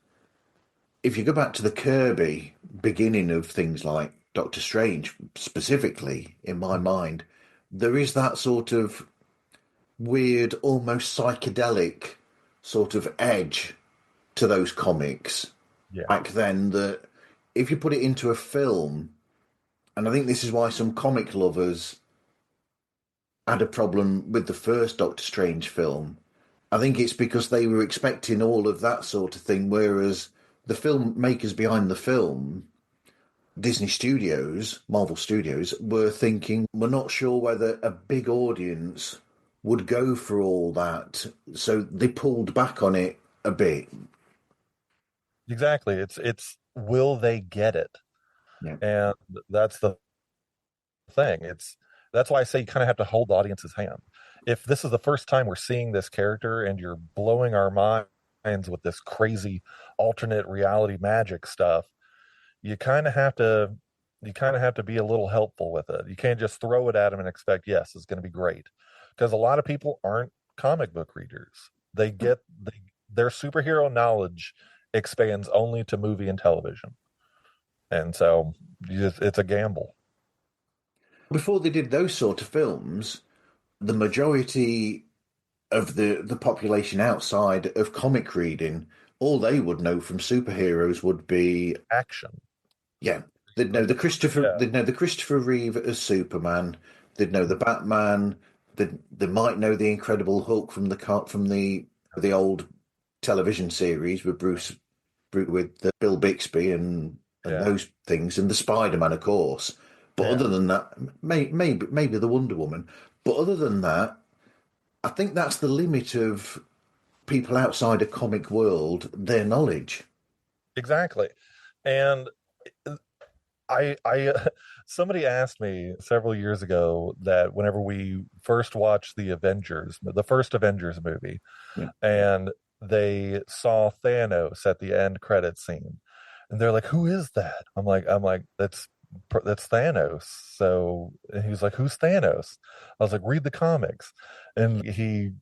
[SPEAKER 1] if you go back to the Kirby beginning of things like Doctor Strange, specifically in my mind, there is that sort of weird, almost psychedelic sort of edge to those comics
[SPEAKER 2] yeah,
[SPEAKER 1] back then that if you put it into a film, and I think this is why some comic lovers had a problem with the first Doctor Strange film. I think it's because they were expecting all of that sort of thing, whereas the filmmakers behind the film, Disney Studios, Marvel Studios, were thinking, we're not sure whether a big audience would go for all that. So they pulled back on it a bit.
[SPEAKER 2] exactly. It's will they get it?
[SPEAKER 1] Yeah.
[SPEAKER 2] And that's the thing. That's why I say you kind of have to hold the audience's hand. If this is the first time we're seeing this character and you're blowing our minds with this crazy alternate reality magic stuff, you kind of have to be a little helpful with it. You can't just throw it at them and expect, yes, it's going to be great. Because a lot of people aren't comic book readers. Their superhero knowledge expands only to movie and television. And so it's a gamble.
[SPEAKER 1] Before they did those sort of films, the majority of the population outside of comic reading, all they would know from superheroes would be,
[SPEAKER 2] Action.
[SPEAKER 1] yeah,
[SPEAKER 2] Yeah.
[SPEAKER 1] they'd know the Christopher Reeve as Superman, they'd know the Batman, they might know the Incredible Hulk from the old television series with with Bill Bixby and
[SPEAKER 2] Yeah.
[SPEAKER 1] those things, and the Spider-Man, of course. But
[SPEAKER 2] Yeah.
[SPEAKER 1] other than that, maybe the Wonder Woman. But other than that, I think that's the limit of people outside a comic world, their knowledge.
[SPEAKER 2] Exactly. And I somebody asked me several years ago that whenever we first watched the first Avengers movie,
[SPEAKER 1] Yeah.
[SPEAKER 2] and they saw Thanos at the end credit scene, and they're like, "Who is that?" I'm like, that's Thanos. So and he was like, "Who's Thanos?" I was like, "Read the comics." And he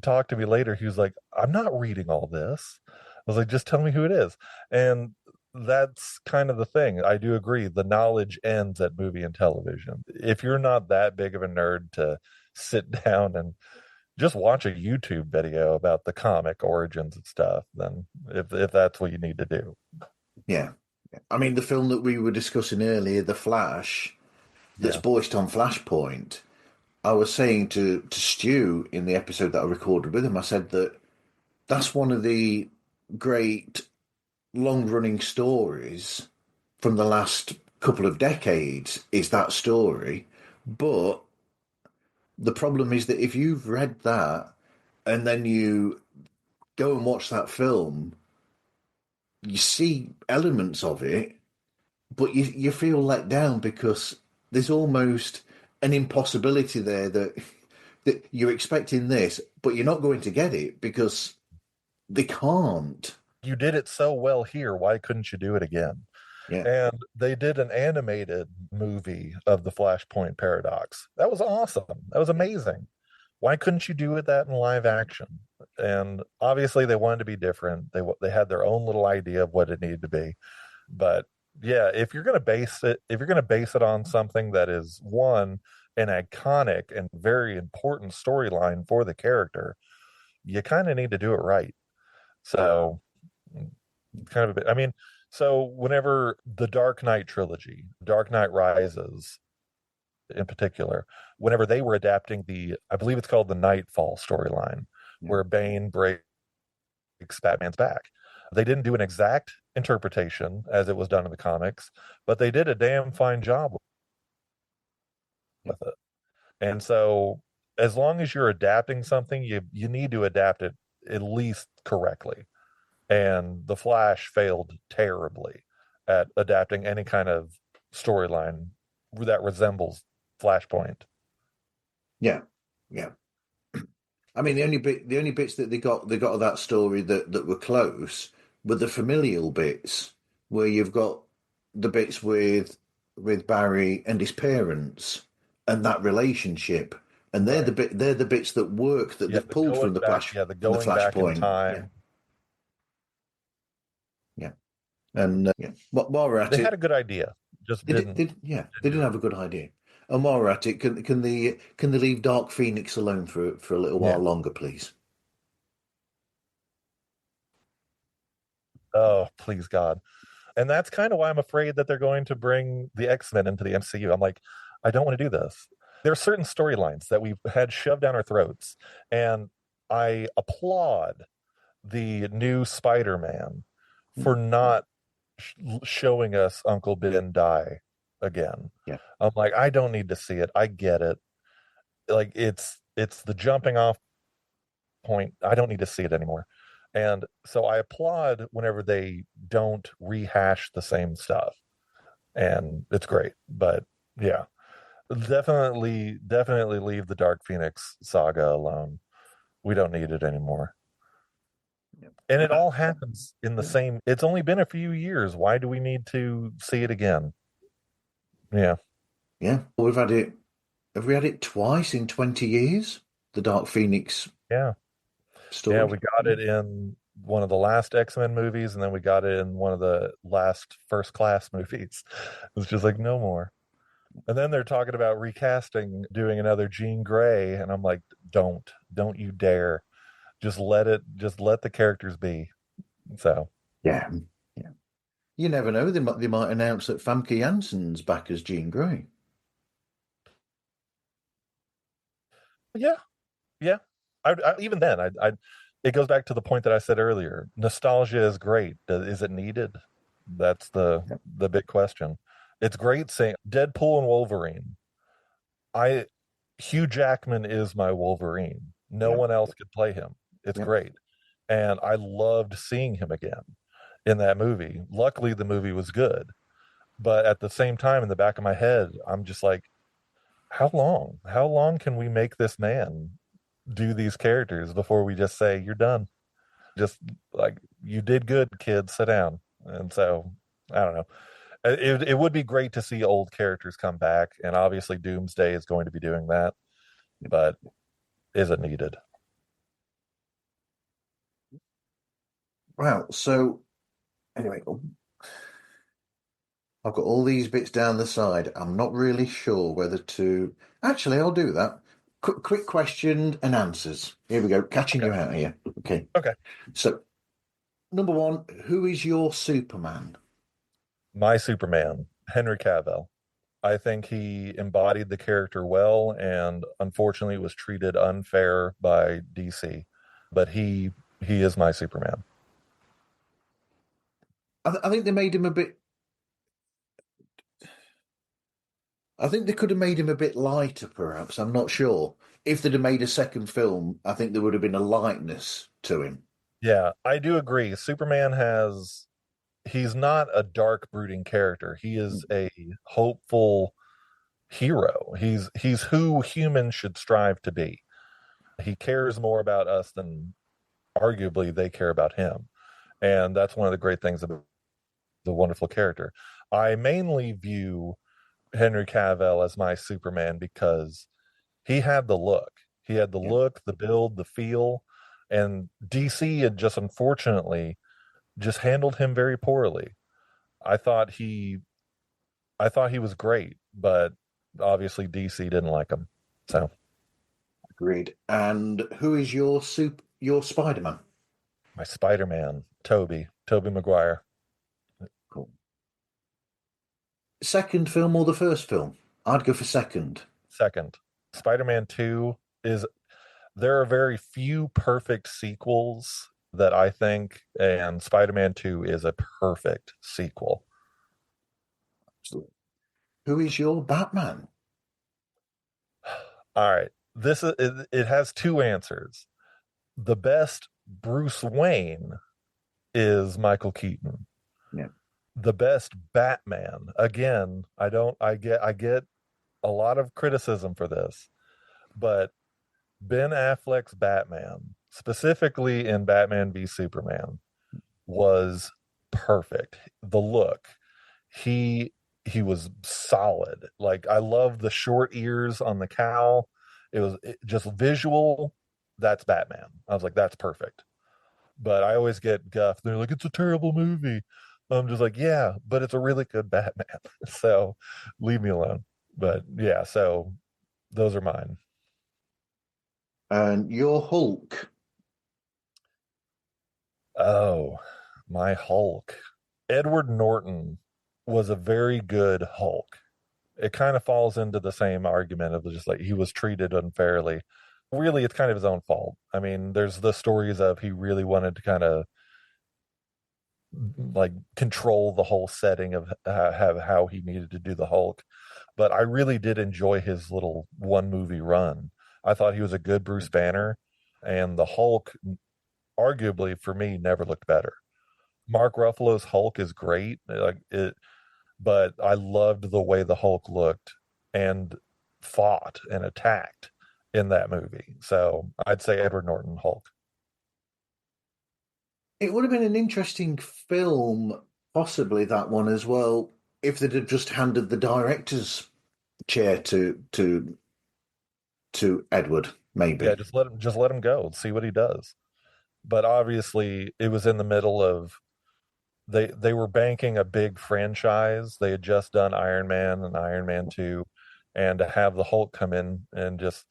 [SPEAKER 2] talked to me later. He was like, "I'm not reading all this." I was like, "Just tell me who it is." And that's kind of the thing. I do agree. The knowledge ends at movie and television. If you're not that big of a nerd to sit down and just watch a YouTube video about the comic origins and stuff, then if that's what you need to do.
[SPEAKER 1] Yeah. I mean, the film that we were discussing earlier, The Flash, that's
[SPEAKER 2] Yeah,
[SPEAKER 1] based on Flashpoint. I was saying to Stu in the episode that I recorded with him, I said that that's one of the great long running stories from the last couple of decades, is that story. But the problem is that if you've read that and then you go and watch that film, you see elements of it, but you feel let down because there's almost an impossibility there that you're expecting this, but you're not going to get it because they can't.
[SPEAKER 2] you did it so well here. Why couldn't you do it again?
[SPEAKER 1] Yeah,
[SPEAKER 2] And they did an animated movie of the Flashpoint paradox. That was awesome. That was
[SPEAKER 1] yeah,
[SPEAKER 2] amazing. Why couldn't you do that in live action? And obviously they wanted to be different. They had their own little idea of what it needed to be. But yeah, if you're going to base it on something that is one, an iconic and very important storyline for the character, you kind of need to do it right. So, kind of a bit. I mean, so whenever the Dark Knight trilogy, Dark Knight Rises in particular, whenever they were adapting I believe it's called the Nightfall storyline,
[SPEAKER 1] Yeah.
[SPEAKER 2] where Bane breaks Batman's back. They didn't do an exact interpretation as it was done in the comics, but they did a damn fine job
[SPEAKER 1] Yeah.
[SPEAKER 2] with it. And so, as long as you're adapting something, you need to adapt it at least correctly. And The Flash failed terribly at adapting any kind of storyline that resembles Flashpoint.
[SPEAKER 1] Yeah. Yeah. I mean, the only bits that they got of that story that were close were the familial bits, where you've got the bits with Barry and his parents and that relationship, and
[SPEAKER 2] Right.
[SPEAKER 1] they're the bits that work that
[SPEAKER 2] Yeah,
[SPEAKER 1] they've pulled
[SPEAKER 2] the
[SPEAKER 1] from the
[SPEAKER 2] going back in
[SPEAKER 1] Flashpoint. Yeah,
[SPEAKER 2] time.
[SPEAKER 1] yeah, and yeah. While we're at
[SPEAKER 2] They had a
[SPEAKER 1] it,
[SPEAKER 2] good idea, just
[SPEAKER 1] they
[SPEAKER 2] didn't
[SPEAKER 1] didn't
[SPEAKER 2] do
[SPEAKER 1] have
[SPEAKER 2] it.
[SPEAKER 1] a good idea. And while we're at it, can they leave Dark Phoenix alone for a little while
[SPEAKER 2] Yeah.
[SPEAKER 1] longer, please?
[SPEAKER 2] Oh, please God. And that's kind of why I'm afraid that they're going to bring the X-Men into the MCU. I'm like, I don't want to do this. There are certain storylines that we've had shoved down our throats, and I applaud the new Spider-Man
[SPEAKER 1] Mm,
[SPEAKER 2] for not showing us Uncle Ben die again.
[SPEAKER 1] yeah,
[SPEAKER 2] I'm like, I don't need to see it. I get it. Like it's the jumping off point. I don't need to see it anymore. And so I applaud whenever they don't rehash the same stuff. And it's great. But yeah, definitely leave the Dark Phoenix saga alone. We don't need it anymore.
[SPEAKER 1] yeah.
[SPEAKER 2] And it
[SPEAKER 1] Uh,
[SPEAKER 2] all happens in the
[SPEAKER 1] yeah.
[SPEAKER 2] same, it's only been a few years. Why do we need to see it again? Yeah.
[SPEAKER 1] Yeah, well, we've had it. Have we had it twice in 20 years? The Dark Phoenix
[SPEAKER 2] Yeah. Yeah.
[SPEAKER 1] story?
[SPEAKER 2] We got
[SPEAKER 1] Yeah.
[SPEAKER 2] it in one of the last X-Men movies, and then we got it in one of the last First Class movies. It's just like, no more. And then they're talking about recasting, doing another Jean Grey. And I'm like, don't you dare. Just let the characters be. So,
[SPEAKER 1] Yeah. Yeah. You never know. They might announce that Famke Janssen's back as Jean Grey.
[SPEAKER 2] yeah, yeah. Even then, it goes back to the point that I said earlier. Nostalgia is great. Is it needed? That's
[SPEAKER 1] Yeah.
[SPEAKER 2] the big question. It's great saying Deadpool and Wolverine. I Hugh Jackman is my Wolverine. No
[SPEAKER 1] Yeah.
[SPEAKER 2] one else could play him. It's
[SPEAKER 1] Yeah.
[SPEAKER 2] great. And I loved seeing him again in that movie. Luckily the movie was good. But at the same time in the back of my head, I'm just like, how long? How long can we make this man do these characters before we just say you're done? Just like you did good, kid, sit down. And so I don't know. It would be great to see old characters come back, and obviously Doomsday is going to be doing that, but is it needed?
[SPEAKER 1] Well, so anyway, I've got all these bits down the side. I'm not really sure whether to. Actually, I'll do that. Quick question and answers. Here we go. Catching
[SPEAKER 2] Okay.
[SPEAKER 1] you out here. Okay.
[SPEAKER 2] Okay.
[SPEAKER 1] So, number one, who is your Superman?
[SPEAKER 2] My Superman, Henry Cavill. I think he embodied the character well and unfortunately was treated unfair by DC. But he is my Superman.
[SPEAKER 1] I think they made him a bit. I think they could have made him a bit lighter, perhaps. I'm not sure. If they'd have made a second film, I think there would have been a lightness to him.
[SPEAKER 2] Yeah, I do agree. Superman has he's not a dark brooding character. He is a hopeful hero. He's who humans should strive to be. He cares more about us than arguably they care about him. And that's one of the great things about the wonderful character. I mainly view Henry Cavill as my Superman because he had the look. He had the
[SPEAKER 1] Yeah,
[SPEAKER 2] look, the build, the feel, and DC had just unfortunately just handled him very poorly. I thought he I thought he was great, but obviously DC didn't like him. So
[SPEAKER 1] Agreed. And who is your Spider-Man?
[SPEAKER 2] my Spider-Man, Toby Maguire.
[SPEAKER 1] Cool. Second film or the first film? I'd go for second.
[SPEAKER 2] Second, Spider-Man 2 is there are very few perfect sequels that I think, and Spider-Man 2 is a perfect sequel.
[SPEAKER 1] Absolutely. Who is your Batman?
[SPEAKER 2] All right. It has two answers. The best Bruce Wayne is Michael Keaton.
[SPEAKER 1] Yeah.
[SPEAKER 2] The best Batman, again, I get a lot of criticism for this, but Ben Affleck's Batman, specifically in Batman v Superman, was perfect. The look, he he was solid. Like I love the short ears on the cowl. Just visual. That's Batman. I was like, that's perfect. But I always get guff. They're like, it's a terrible movie. I'm just like, yeah, but it's a really good Batman. So leave me alone. But yeah, so those are mine.
[SPEAKER 1] And your Hulk.
[SPEAKER 2] Oh, my Hulk. Edward Norton was a very good Hulk. It kind of falls into the same argument of just like he was treated unfairly. Really, it's kind of his own fault. I mean, there's the stories of he really wanted to kind of like control the whole setting of have how he needed to do the Hulk. But I really did enjoy his little one movie run. I thought he was a good Bruce Banner, and the Hulk, arguably for me, never looked better. Mark Ruffalo's Hulk is great, but I loved the way the Hulk looked and fought and attacked in that movie. So I'd say Edward Norton Hulk.
[SPEAKER 1] It would have been an interesting film, possibly that one as well, if they'd have just handed the director's chair to Edward,
[SPEAKER 2] Yeah,
[SPEAKER 1] maybe.
[SPEAKER 2] just let him go, see what he does. But obviously, it was in the middle of they were banking a big franchise. They had just done Iron Man and Iron Man 2, and to have the Hulk come in and just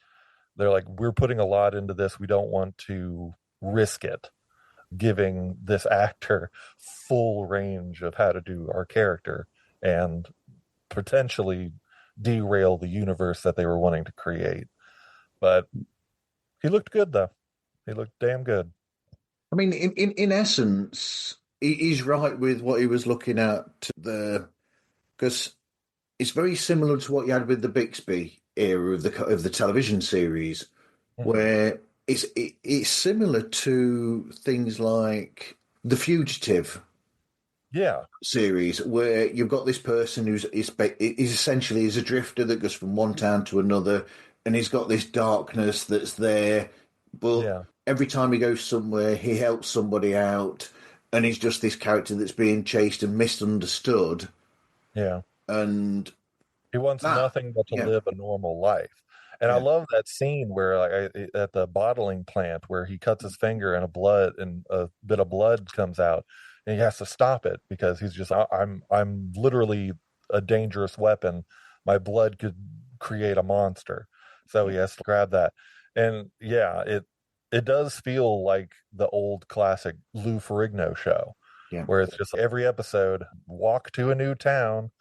[SPEAKER 2] they're like, we're putting a lot into this. We don't want to risk it, giving this actor full range of how to do our character and potentially derail the universe that they were wanting to create. But he looked good though. He looked damn good.
[SPEAKER 1] I mean, in essence, he's right with what he was looking at the because it's very similar to what you had with the Bixby era of the television series,
[SPEAKER 2] Hmm.
[SPEAKER 1] where it's similar to things like The Fugitive
[SPEAKER 2] Yeah,
[SPEAKER 1] series, where you've got this person is essentially is a drifter that goes from one town to another, and he's got this darkness that's there, but
[SPEAKER 2] yeah,
[SPEAKER 1] every time he goes somewhere, he helps somebody out, and he's just this character that's being chased and misunderstood,
[SPEAKER 2] yeah.
[SPEAKER 1] and
[SPEAKER 2] He wants
[SPEAKER 1] that,
[SPEAKER 2] nothing but to
[SPEAKER 1] yeah,
[SPEAKER 2] live a normal life. And I
[SPEAKER 1] yeah,
[SPEAKER 2] love that scene where, like, at the bottling plant, where he cuts his finger and a bit of blood comes out, and he has to stop it because he's just, I'm literally a dangerous weapon. My blood could create a monster, so
[SPEAKER 1] yeah,
[SPEAKER 2] he has to grab that. And yeah, it does feel like the old classic Lou Ferrigno show,
[SPEAKER 1] yeah.
[SPEAKER 2] where it's just every episode, walk to a new town.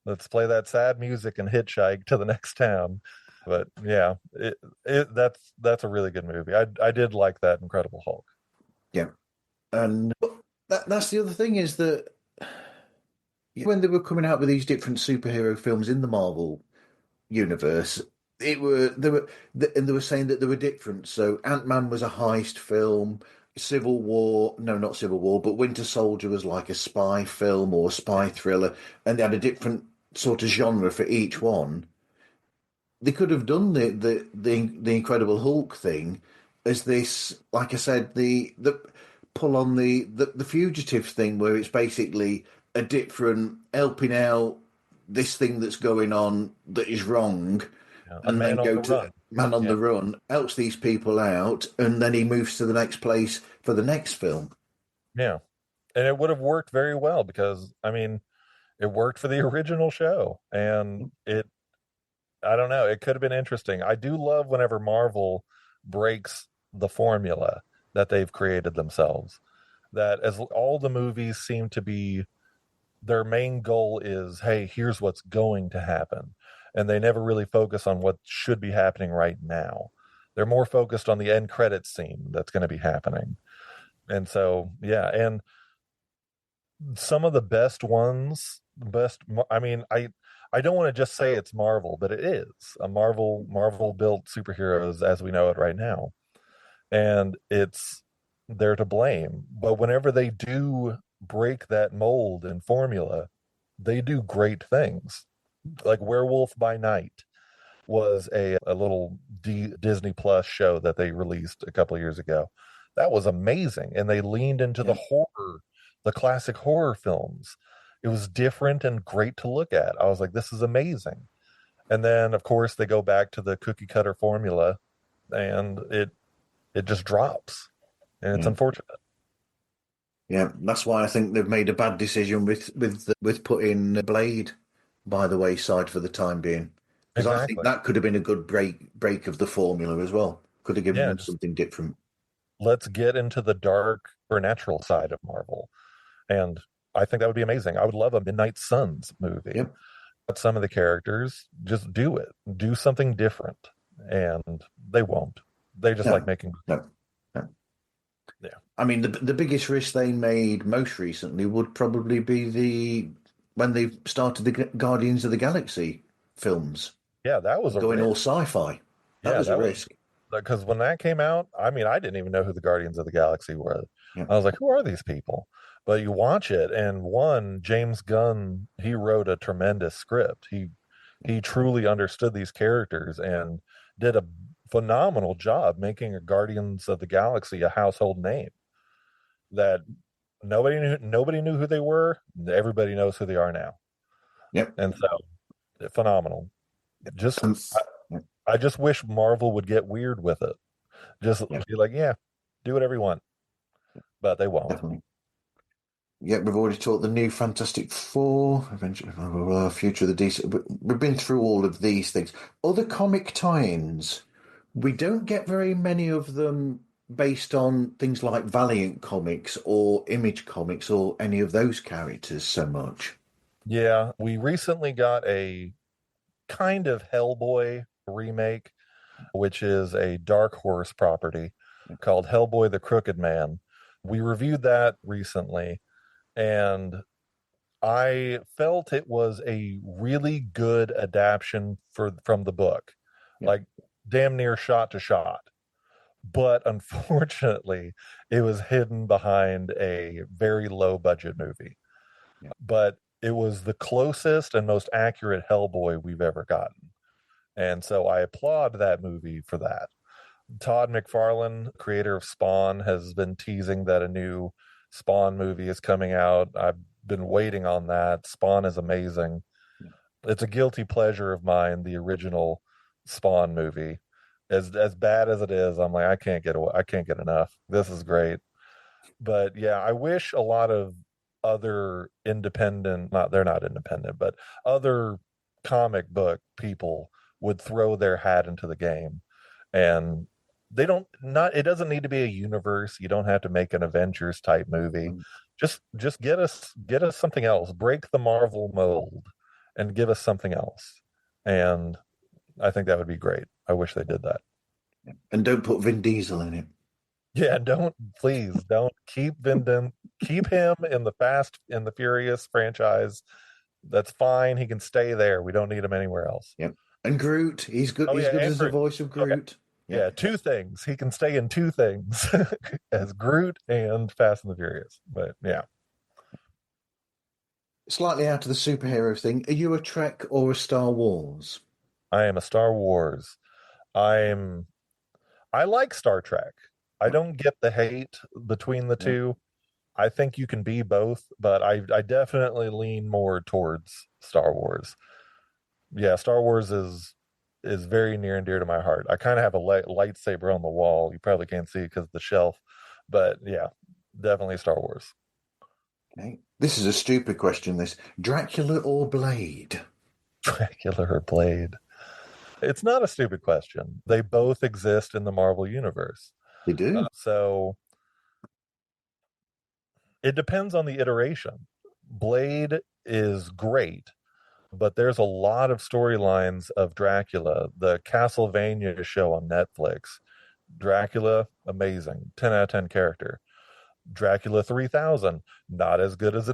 [SPEAKER 2] Let's play that sad music and hitchhike to the next town. But yeah, that's a really good movie. I did like that Incredible Hulk.
[SPEAKER 1] Yeah. And that's the other thing is that when they were coming out with these different superhero films in the Marvel universe, it were they were and they were saying that they were different. So Ant-Man was a heist film, Civil War, no, not Civil War, but Winter Soldier was like a spy film or a spy thriller, and they had a different sort of genre for each one. They could have done the Incredible Hulk thing as this, like I said, the pull on the fugitive thing, where it's basically a different helping out this thing that's going on that is wrong,
[SPEAKER 2] Yeah, a
[SPEAKER 1] and then
[SPEAKER 2] man on
[SPEAKER 1] go
[SPEAKER 2] the
[SPEAKER 1] to
[SPEAKER 2] run.
[SPEAKER 1] Man on
[SPEAKER 2] Yeah,
[SPEAKER 1] the Run, helps these people out, and then he moves to the next place for the next film.
[SPEAKER 2] yeah, and it would have worked very well because I mean, it worked for the original show, and I don't know. It could have been interesting. I do love whenever Marvel breaks the formula that they've created themselves. That as all the movies seem to be, their main goal is, hey, here's what's going to happen. And they never really focus on what should be happening right now. They're more focused on the end credits scene that's going to be happening. And so, yeah, and some of the best ones, best. I mean, I don't want to just say it's Marvel, but it is a Marvel built superheroes as we know it right now, and it's they're to blame. But whenever they do break that mold and formula, they do great things. Like Werewolf by Night was a little Disney Plus show that they released a couple of years ago. That was amazing, and they leaned into the
[SPEAKER 1] Yeah.
[SPEAKER 2] horror, the classic horror films. It was different and great to look at. I was like, this is amazing. And then, of course, they go back to the cookie cutter formula, and it just drops, and it's
[SPEAKER 1] Yeah.
[SPEAKER 2] unfortunate.
[SPEAKER 1] Yeah, that's why I think they've made a bad decision with putting Blade by the wayside for the time being, because I think
[SPEAKER 2] Exactly.
[SPEAKER 1] that could have been a good break of the formula as well. Could have given
[SPEAKER 2] Yeah,
[SPEAKER 1] them
[SPEAKER 2] just
[SPEAKER 1] something different.
[SPEAKER 2] let's get into the dark supernatural side of Marvel. And I think that would be amazing. I would love a Midnight Suns movie.
[SPEAKER 1] Yep.
[SPEAKER 2] But some of the characters just do it, do something different, and they won't. They just like
[SPEAKER 1] No.
[SPEAKER 2] making.
[SPEAKER 1] No. No.
[SPEAKER 2] Yeah,
[SPEAKER 1] I mean, the biggest risk they made most recently would probably be when they started the Guardians of the Galaxy films,
[SPEAKER 2] yeah, that was a
[SPEAKER 1] going all
[SPEAKER 2] risk.
[SPEAKER 1] sci-fi. That
[SPEAKER 2] Yeah,
[SPEAKER 1] was a
[SPEAKER 2] that was
[SPEAKER 1] risk.
[SPEAKER 2] because when that came out, I mean, I didn't even know who the Guardians of the Galaxy were.
[SPEAKER 1] Yeah.
[SPEAKER 2] I was like, who are these people? But you watch it, and one, James Gunn, he wrote a tremendous script. He truly understood these characters and did a phenomenal job making a Guardians of the Galaxy a household name that nobody knew who they were. Everybody knows who they are now.
[SPEAKER 1] Yep.
[SPEAKER 2] And so phenomenal. Just
[SPEAKER 1] Um,
[SPEAKER 2] I,
[SPEAKER 1] yeah.
[SPEAKER 2] I just wish Marvel would get weird with it. Just
[SPEAKER 1] Yeah.
[SPEAKER 2] be like, yeah, do whatever you want, but they won't.
[SPEAKER 1] Definitely. Yeah, we've already talked the new Fantastic Four, Future of the DC. We've been through all of these things. Other comic tie-ins, we don't get very many of them based on things like Valiant comics or Image comics or any of those characters so much.
[SPEAKER 2] Yeah, we recently got a kind of Hellboy remake, which is a Dark Horse property called Hellboy the Crooked Man. We reviewed that recently, and I felt it was a really good adaptation from the book,
[SPEAKER 1] Yeah,
[SPEAKER 2] like damn near shot to shot. But unfortunately, it was hidden behind a very low budget movie.
[SPEAKER 1] yeah,
[SPEAKER 2] But it was the closest and most accurate Hellboy we've ever gotten. And so I applaud that movie for that. Todd McFarlane, creator of Spawn, has been teasing that a new Spawn movie is coming out. I've been waiting on that. Spawn is amazing.
[SPEAKER 1] yeah,
[SPEAKER 2] It's a guilty pleasure of mine, the original Spawn movie. As bad as it is, I'm like, I can't get enough. This is great. But yeah, I wish a lot of other independent, not they're not independent, but other comic book people would throw their hat into the game. And they don't not it doesn't need to be a universe. You don't have to make an Avengers type movie.
[SPEAKER 1] mm,
[SPEAKER 2] Just get us something else. Break the Marvel mold and give us something else. And I think that would be great. I wish they did that.
[SPEAKER 1] yeah. And don't put Vin Diesel in it.
[SPEAKER 2] Yeah, don't please don't keep him in the Fast and the Furious franchise. That's fine. He can stay there. We don't need him anywhere else.
[SPEAKER 1] Yep. And Groot, he's good.
[SPEAKER 2] Oh
[SPEAKER 1] He's
[SPEAKER 2] yeah,
[SPEAKER 1] good
[SPEAKER 2] and
[SPEAKER 1] as the
[SPEAKER 2] Groot.
[SPEAKER 1] voice of
[SPEAKER 2] Okay.
[SPEAKER 1] Groot. Yeah.
[SPEAKER 2] Yeah, two things. He can stay in two things as Groot and Fast and the Furious. But yeah,
[SPEAKER 1] Slightly out of the superhero thing, are you a Trek or a Star Wars?
[SPEAKER 2] I am a Star Wars. I'm I like Star Trek. I
[SPEAKER 1] Yep.
[SPEAKER 2] don't get the hate between the
[SPEAKER 1] Yep.
[SPEAKER 2] two. I think you can be both, but I definitely lean more towards Star Wars. Yeah, Star Wars is very near and dear to my heart. I kind of have a lightsaber on the wall. You probably can't see it because of the shelf, but yeah, definitely Star Wars.
[SPEAKER 1] Okay. This is a stupid question, this. Dracula or Blade?
[SPEAKER 2] Dracula or Blade? It's not a stupid question. They both exist in the Marvel universe.
[SPEAKER 1] They do.
[SPEAKER 2] So it depends on the iteration. Blade is great, but there's a lot of storylines of Dracula. The Castlevania show on Netflix, Dracula, amazing, 10 out of 10 character. Dracula 3000, not as good as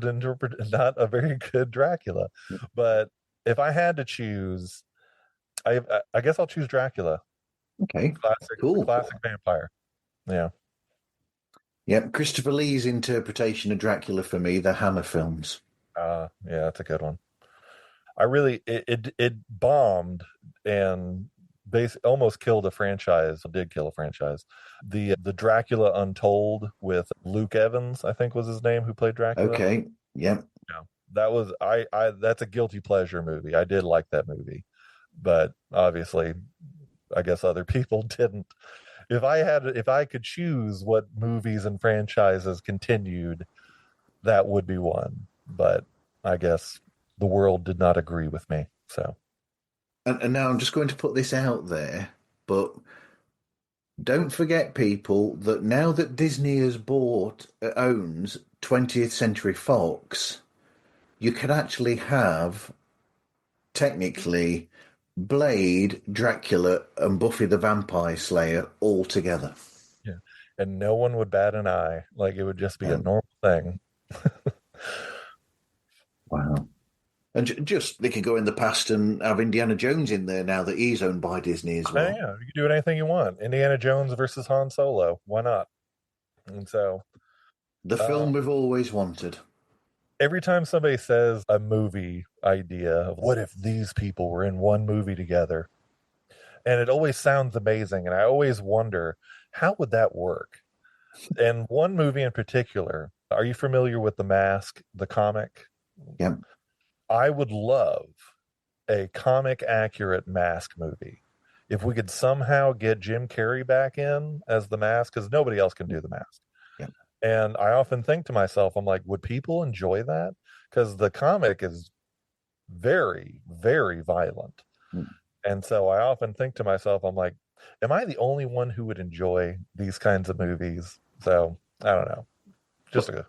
[SPEAKER 2] not a very good Dracula. But if I had to choose, I guess I'll choose Dracula.
[SPEAKER 1] Okay,
[SPEAKER 2] The
[SPEAKER 1] cool.
[SPEAKER 2] classic vampire. Yeah.
[SPEAKER 1] Yep, Christopher Lee's interpretation of Dracula for me, the Hammer films.
[SPEAKER 2] Yeah, that's a good one. I really it bombed and almost killed a franchise. It did kill a franchise. The Dracula Untold with Luke Evans, I think was his name, who played Dracula.
[SPEAKER 1] Okay, yep.
[SPEAKER 2] Yeah, that was I that's a guilty pleasure movie. I did like that movie, but obviously, I guess other people didn't. If I could choose what movies and franchises continued, that would be one. But I guess the world did not agree with me. So
[SPEAKER 1] And now I'm just going to put this out there, but don't forget, people, that now that Disney has owns 20th Century Fox, you can actually have, technically, Blade, Dracula, and Buffy the Vampire Slayer all together.
[SPEAKER 2] yeah, and no one would bat an eye. Like it would just be a
[SPEAKER 1] Um,
[SPEAKER 2] normal thing.
[SPEAKER 1] wow. And just, they could go in the past and have Indiana Jones in there now that he's owned by Disney as well.
[SPEAKER 2] Yeah, you can do anything you want. Indiana Jones versus Han Solo. Why not? And so
[SPEAKER 1] The
[SPEAKER 2] uh,
[SPEAKER 1] film we've always wanted.
[SPEAKER 2] every time somebody says a movie idea of what if these people were in one movie together, and it always sounds amazing, and I always wonder how would that work. And one movie in particular, are you familiar with The Mask, the comic?
[SPEAKER 1] Yeah.
[SPEAKER 2] I would love a comic accurate Mask movie. If we could somehow get Jim Carrey back in as the Mask, because nobody else can do the Mask.
[SPEAKER 1] Yeah.
[SPEAKER 2] And I often think to myself, I'm like, would people enjoy that? Because the comic is very, very violent.
[SPEAKER 1] Mm.
[SPEAKER 2] And so I often think to myself, I'm like, am I the only one who would enjoy these kinds of movies? So I don't know. Just
[SPEAKER 1] But
[SPEAKER 2] a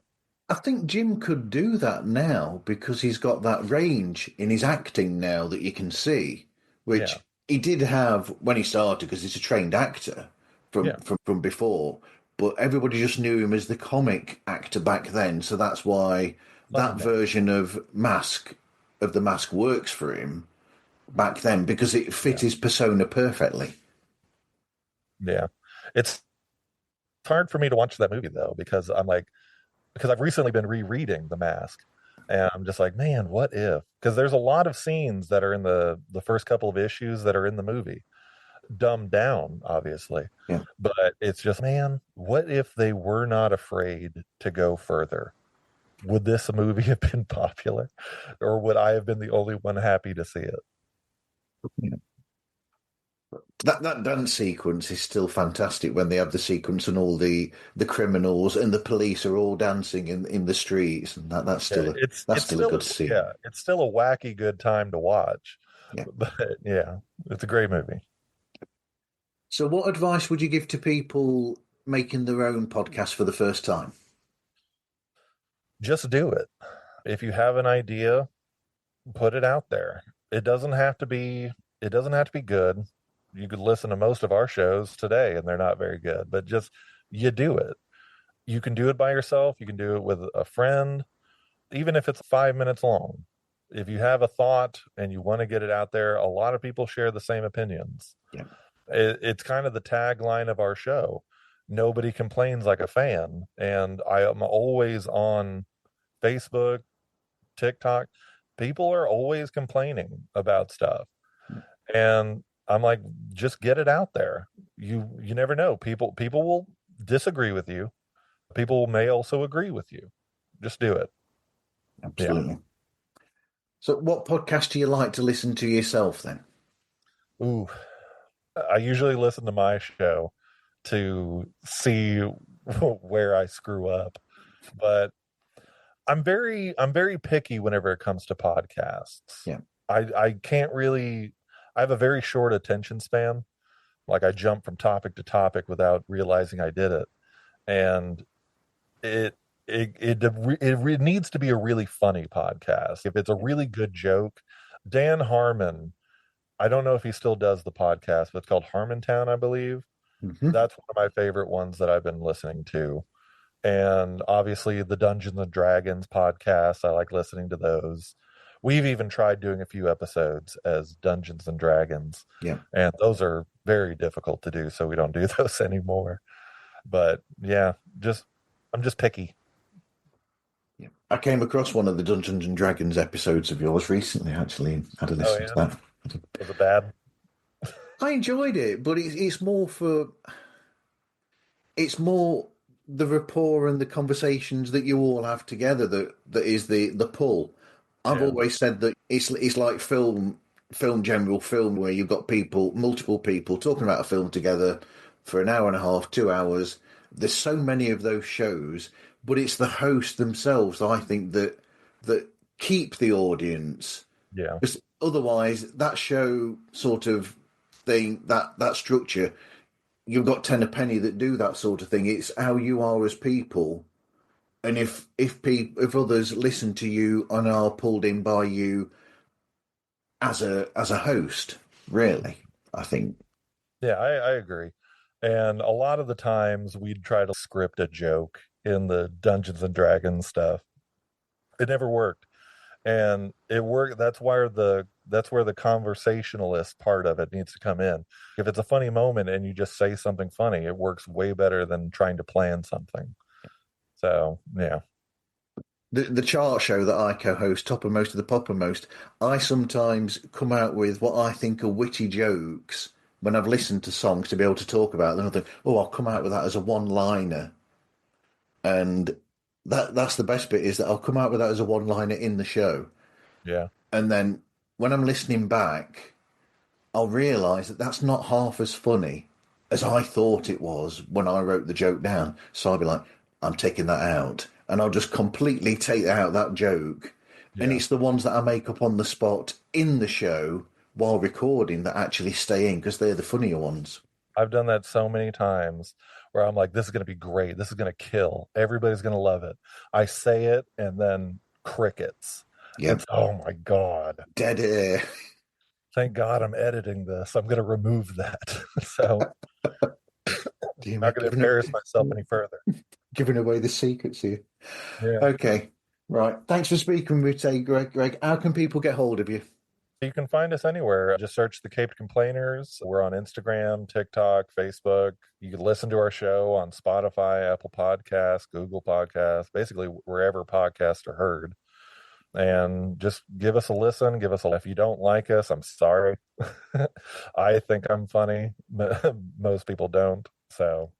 [SPEAKER 1] I think Jim could do that now because he's got that range in his acting now that you can see,
[SPEAKER 2] yeah,
[SPEAKER 1] which he did have when he started because he's a trained actor
[SPEAKER 2] yeah.
[SPEAKER 1] from before. But everybody just knew him as the comic actor back then, so that's why
[SPEAKER 2] Funny
[SPEAKER 1] that
[SPEAKER 2] man.
[SPEAKER 1] version of the Mask works for him back then because it fit
[SPEAKER 2] Yeah,
[SPEAKER 1] his persona perfectly.
[SPEAKER 2] yeah. It's hard for me to watch that movie though because I'm like, because I've recently been rereading The Mask, and I'm just like, man, what if? Because there's a lot of scenes that are in the first couple of issues that are in the movie, dumbed down, obviously,
[SPEAKER 1] Yeah.
[SPEAKER 2] but it's just, man, what if they were not afraid to go further? Would this movie have been popular, or would I have been the only one happy to see it?
[SPEAKER 1] Yeah. That dance sequence is still fantastic when they have the sequence and all the criminals and the police are all dancing in the streets and
[SPEAKER 2] Yeah,
[SPEAKER 1] that's
[SPEAKER 2] it's
[SPEAKER 1] still a
[SPEAKER 2] still
[SPEAKER 1] good scene.
[SPEAKER 2] yeah, it's still a wacky good time to watch,
[SPEAKER 1] Yeah.
[SPEAKER 2] but yeah, it's a great movie.
[SPEAKER 1] So what advice would you give to people making their own podcast for the first time?
[SPEAKER 2] Just do it. If you have an idea, put it out there. It doesn't have to be it doesn't have to be good. You could listen to most of our shows today and they're not very good, but just you do it. You can do it by yourself, you can do it with a friend, even if it's 5 minutes long. If you have a thought and you want to get it out there, a lot of people share the same opinions.
[SPEAKER 1] Yeah.
[SPEAKER 2] It's kind of the tagline of our show. Nobody complains like a fan. And I am always on Facebook, TikTok. People are always complaining about stuff. And I'm like, just get it out there. You never know. People will disagree with you. People may also agree with you. Just do it. Yeah.
[SPEAKER 1] Absolutely. So what podcast do you like to listen to yourself then?
[SPEAKER 2] Ooh. I usually listen to my show to see where I screw up. But I'm very picky whenever it comes to podcasts.
[SPEAKER 1] Yeah.
[SPEAKER 2] I can't really I have a very short attention span. Like I jump from topic to topic without realizing I did it. And it it needs to be a really funny podcast. If it's a really good joke, Dan Harmon, I don't know if he still does the podcast, but it's called Harmontown, I believe.
[SPEAKER 1] Hmm.
[SPEAKER 2] That's one of my favorite ones that I've been listening to. And obviously the Dungeons and Dragons podcast, I like listening to those. We've even tried doing a few episodes as Dungeons and Dragons,
[SPEAKER 1] Yeah.
[SPEAKER 2] and those are very difficult to do, so we don't do those anymore. But yeah, I'm just picky.
[SPEAKER 1] Yeah. I came across one of the Dungeons and Dragons episodes of yours recently, actually, and had a
[SPEAKER 2] Oh
[SPEAKER 1] listen to
[SPEAKER 2] yeah,
[SPEAKER 1] that.
[SPEAKER 2] was it bad?
[SPEAKER 1] I enjoyed it, but it's more the rapport and the conversations that you all have together that is the pull. I've
[SPEAKER 2] Yeah,
[SPEAKER 1] always said that it's like general film, where you've got multiple people talking about a film together for an hour and a half, 2 hours. There's so many of those shows, but it's the hosts themselves, I think, that keep the audience.
[SPEAKER 2] yeah,
[SPEAKER 1] Because otherwise, that show sort of thing, that structure, you've got ten a penny that do that sort of thing. It's how you are as people, and if others listen to you and are pulled in by you as a host, really, I think.
[SPEAKER 2] yeah. I agree. And a lot of the times we'd try to script a joke in the Dungeons and Dragons stuff. It never worked, and it worked. That's where the conversationalist part of it needs to come in. If it's a funny moment and you just say something funny, it works way better than trying to plan something. So yeah,
[SPEAKER 1] The chart show that I co-host, Toppermost of the Poppermost, I sometimes come out with what I think are witty jokes when I've listened to songs to be able to talk about them. I think, oh, I'll come out with that as a one-liner, and that's the best bit, is that I'll come out with that as a one-liner in the show,
[SPEAKER 2] yeah,
[SPEAKER 1] and then when I'm listening back, I'll realise that that's not half as funny as I thought it was when I wrote the joke down. So I'll be like, I'm taking that out. And I'll just completely take out that joke. And
[SPEAKER 2] yeah.
[SPEAKER 1] it's the ones that I make up on the spot in the show while recording that actually stay in, because they're the funnier ones.
[SPEAKER 2] I've done that so many times where I'm like, this is going to be great. This is going to kill. Everybody's going to love it. I say it and then crickets.
[SPEAKER 1] Yep.
[SPEAKER 2] It's, oh my God.
[SPEAKER 1] Dead air.
[SPEAKER 2] Thank God I'm editing this. I'm going to remove that. So
[SPEAKER 1] Damn
[SPEAKER 2] not
[SPEAKER 1] it,
[SPEAKER 2] going to embarrass myself any further.
[SPEAKER 1] giving away the secrets here.
[SPEAKER 2] Yeah.
[SPEAKER 1] Okay. Right. Thanks for speaking with me today, Greg. Greg, how can people get hold of you?
[SPEAKER 2] You can find us anywhere. Just search the Caped Complainers. We're on Instagram, TikTok, Facebook. You can listen to our show on Spotify, Apple Podcasts, Google Podcasts, basically wherever podcasts are heard. And just give us a listen. If you don't like us, I'm sorry. I think I'm funny. Most people don't. So,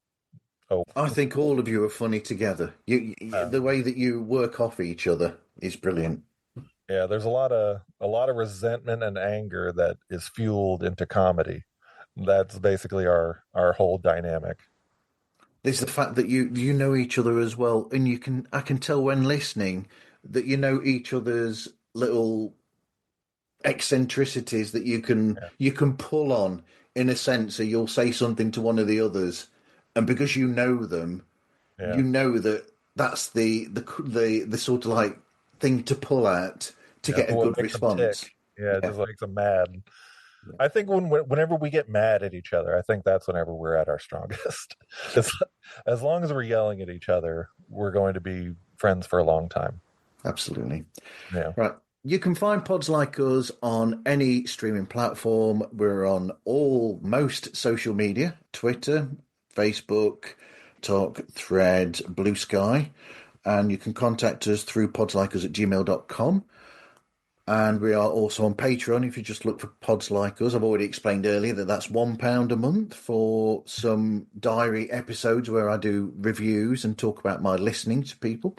[SPEAKER 2] oh,
[SPEAKER 1] I think all of you are funny together. The way that you work off each other is brilliant.
[SPEAKER 2] yeah, there's a lot of resentment and anger that is fueled into comedy. That's basically our whole dynamic.
[SPEAKER 1] There's the fact that you know each other as well, and I can tell when listening that you know each other's little eccentricities that
[SPEAKER 2] Yeah,
[SPEAKER 1] you can pull on, in a sense. So you'll say something to one of the others, and because you know them,
[SPEAKER 2] yeah,
[SPEAKER 1] you know that that's the sort of like thing to pull at to
[SPEAKER 2] yeah.
[SPEAKER 1] get a
[SPEAKER 2] What
[SPEAKER 1] good
[SPEAKER 2] makes them tick?
[SPEAKER 1] response.
[SPEAKER 2] Yeah, it
[SPEAKER 1] Yeah,
[SPEAKER 2] just makes them mad.
[SPEAKER 1] yeah.
[SPEAKER 2] I think whenever we get mad at each other, I think that's whenever we're at our strongest. as, as long as we're yelling at each other, we're going to be friends for a long time.
[SPEAKER 1] Absolutely.
[SPEAKER 2] Yeah.
[SPEAKER 1] Right. You can find pods like us on any streaming platform. We're on most social media: Twitter, Facebook, Talk, Thread, Blue Sky. And you can contact us through podslikeus@gmail.com. And we are also on Patreon if you just look for Pods Like Us. I've already explained earlier that that's £1 a month for some diary episodes where I do reviews and talk about my listening to people.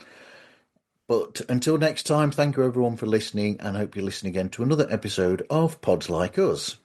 [SPEAKER 1] But until next time, thank you everyone for listening, and hope you listen again to another episode of Pods Like Us.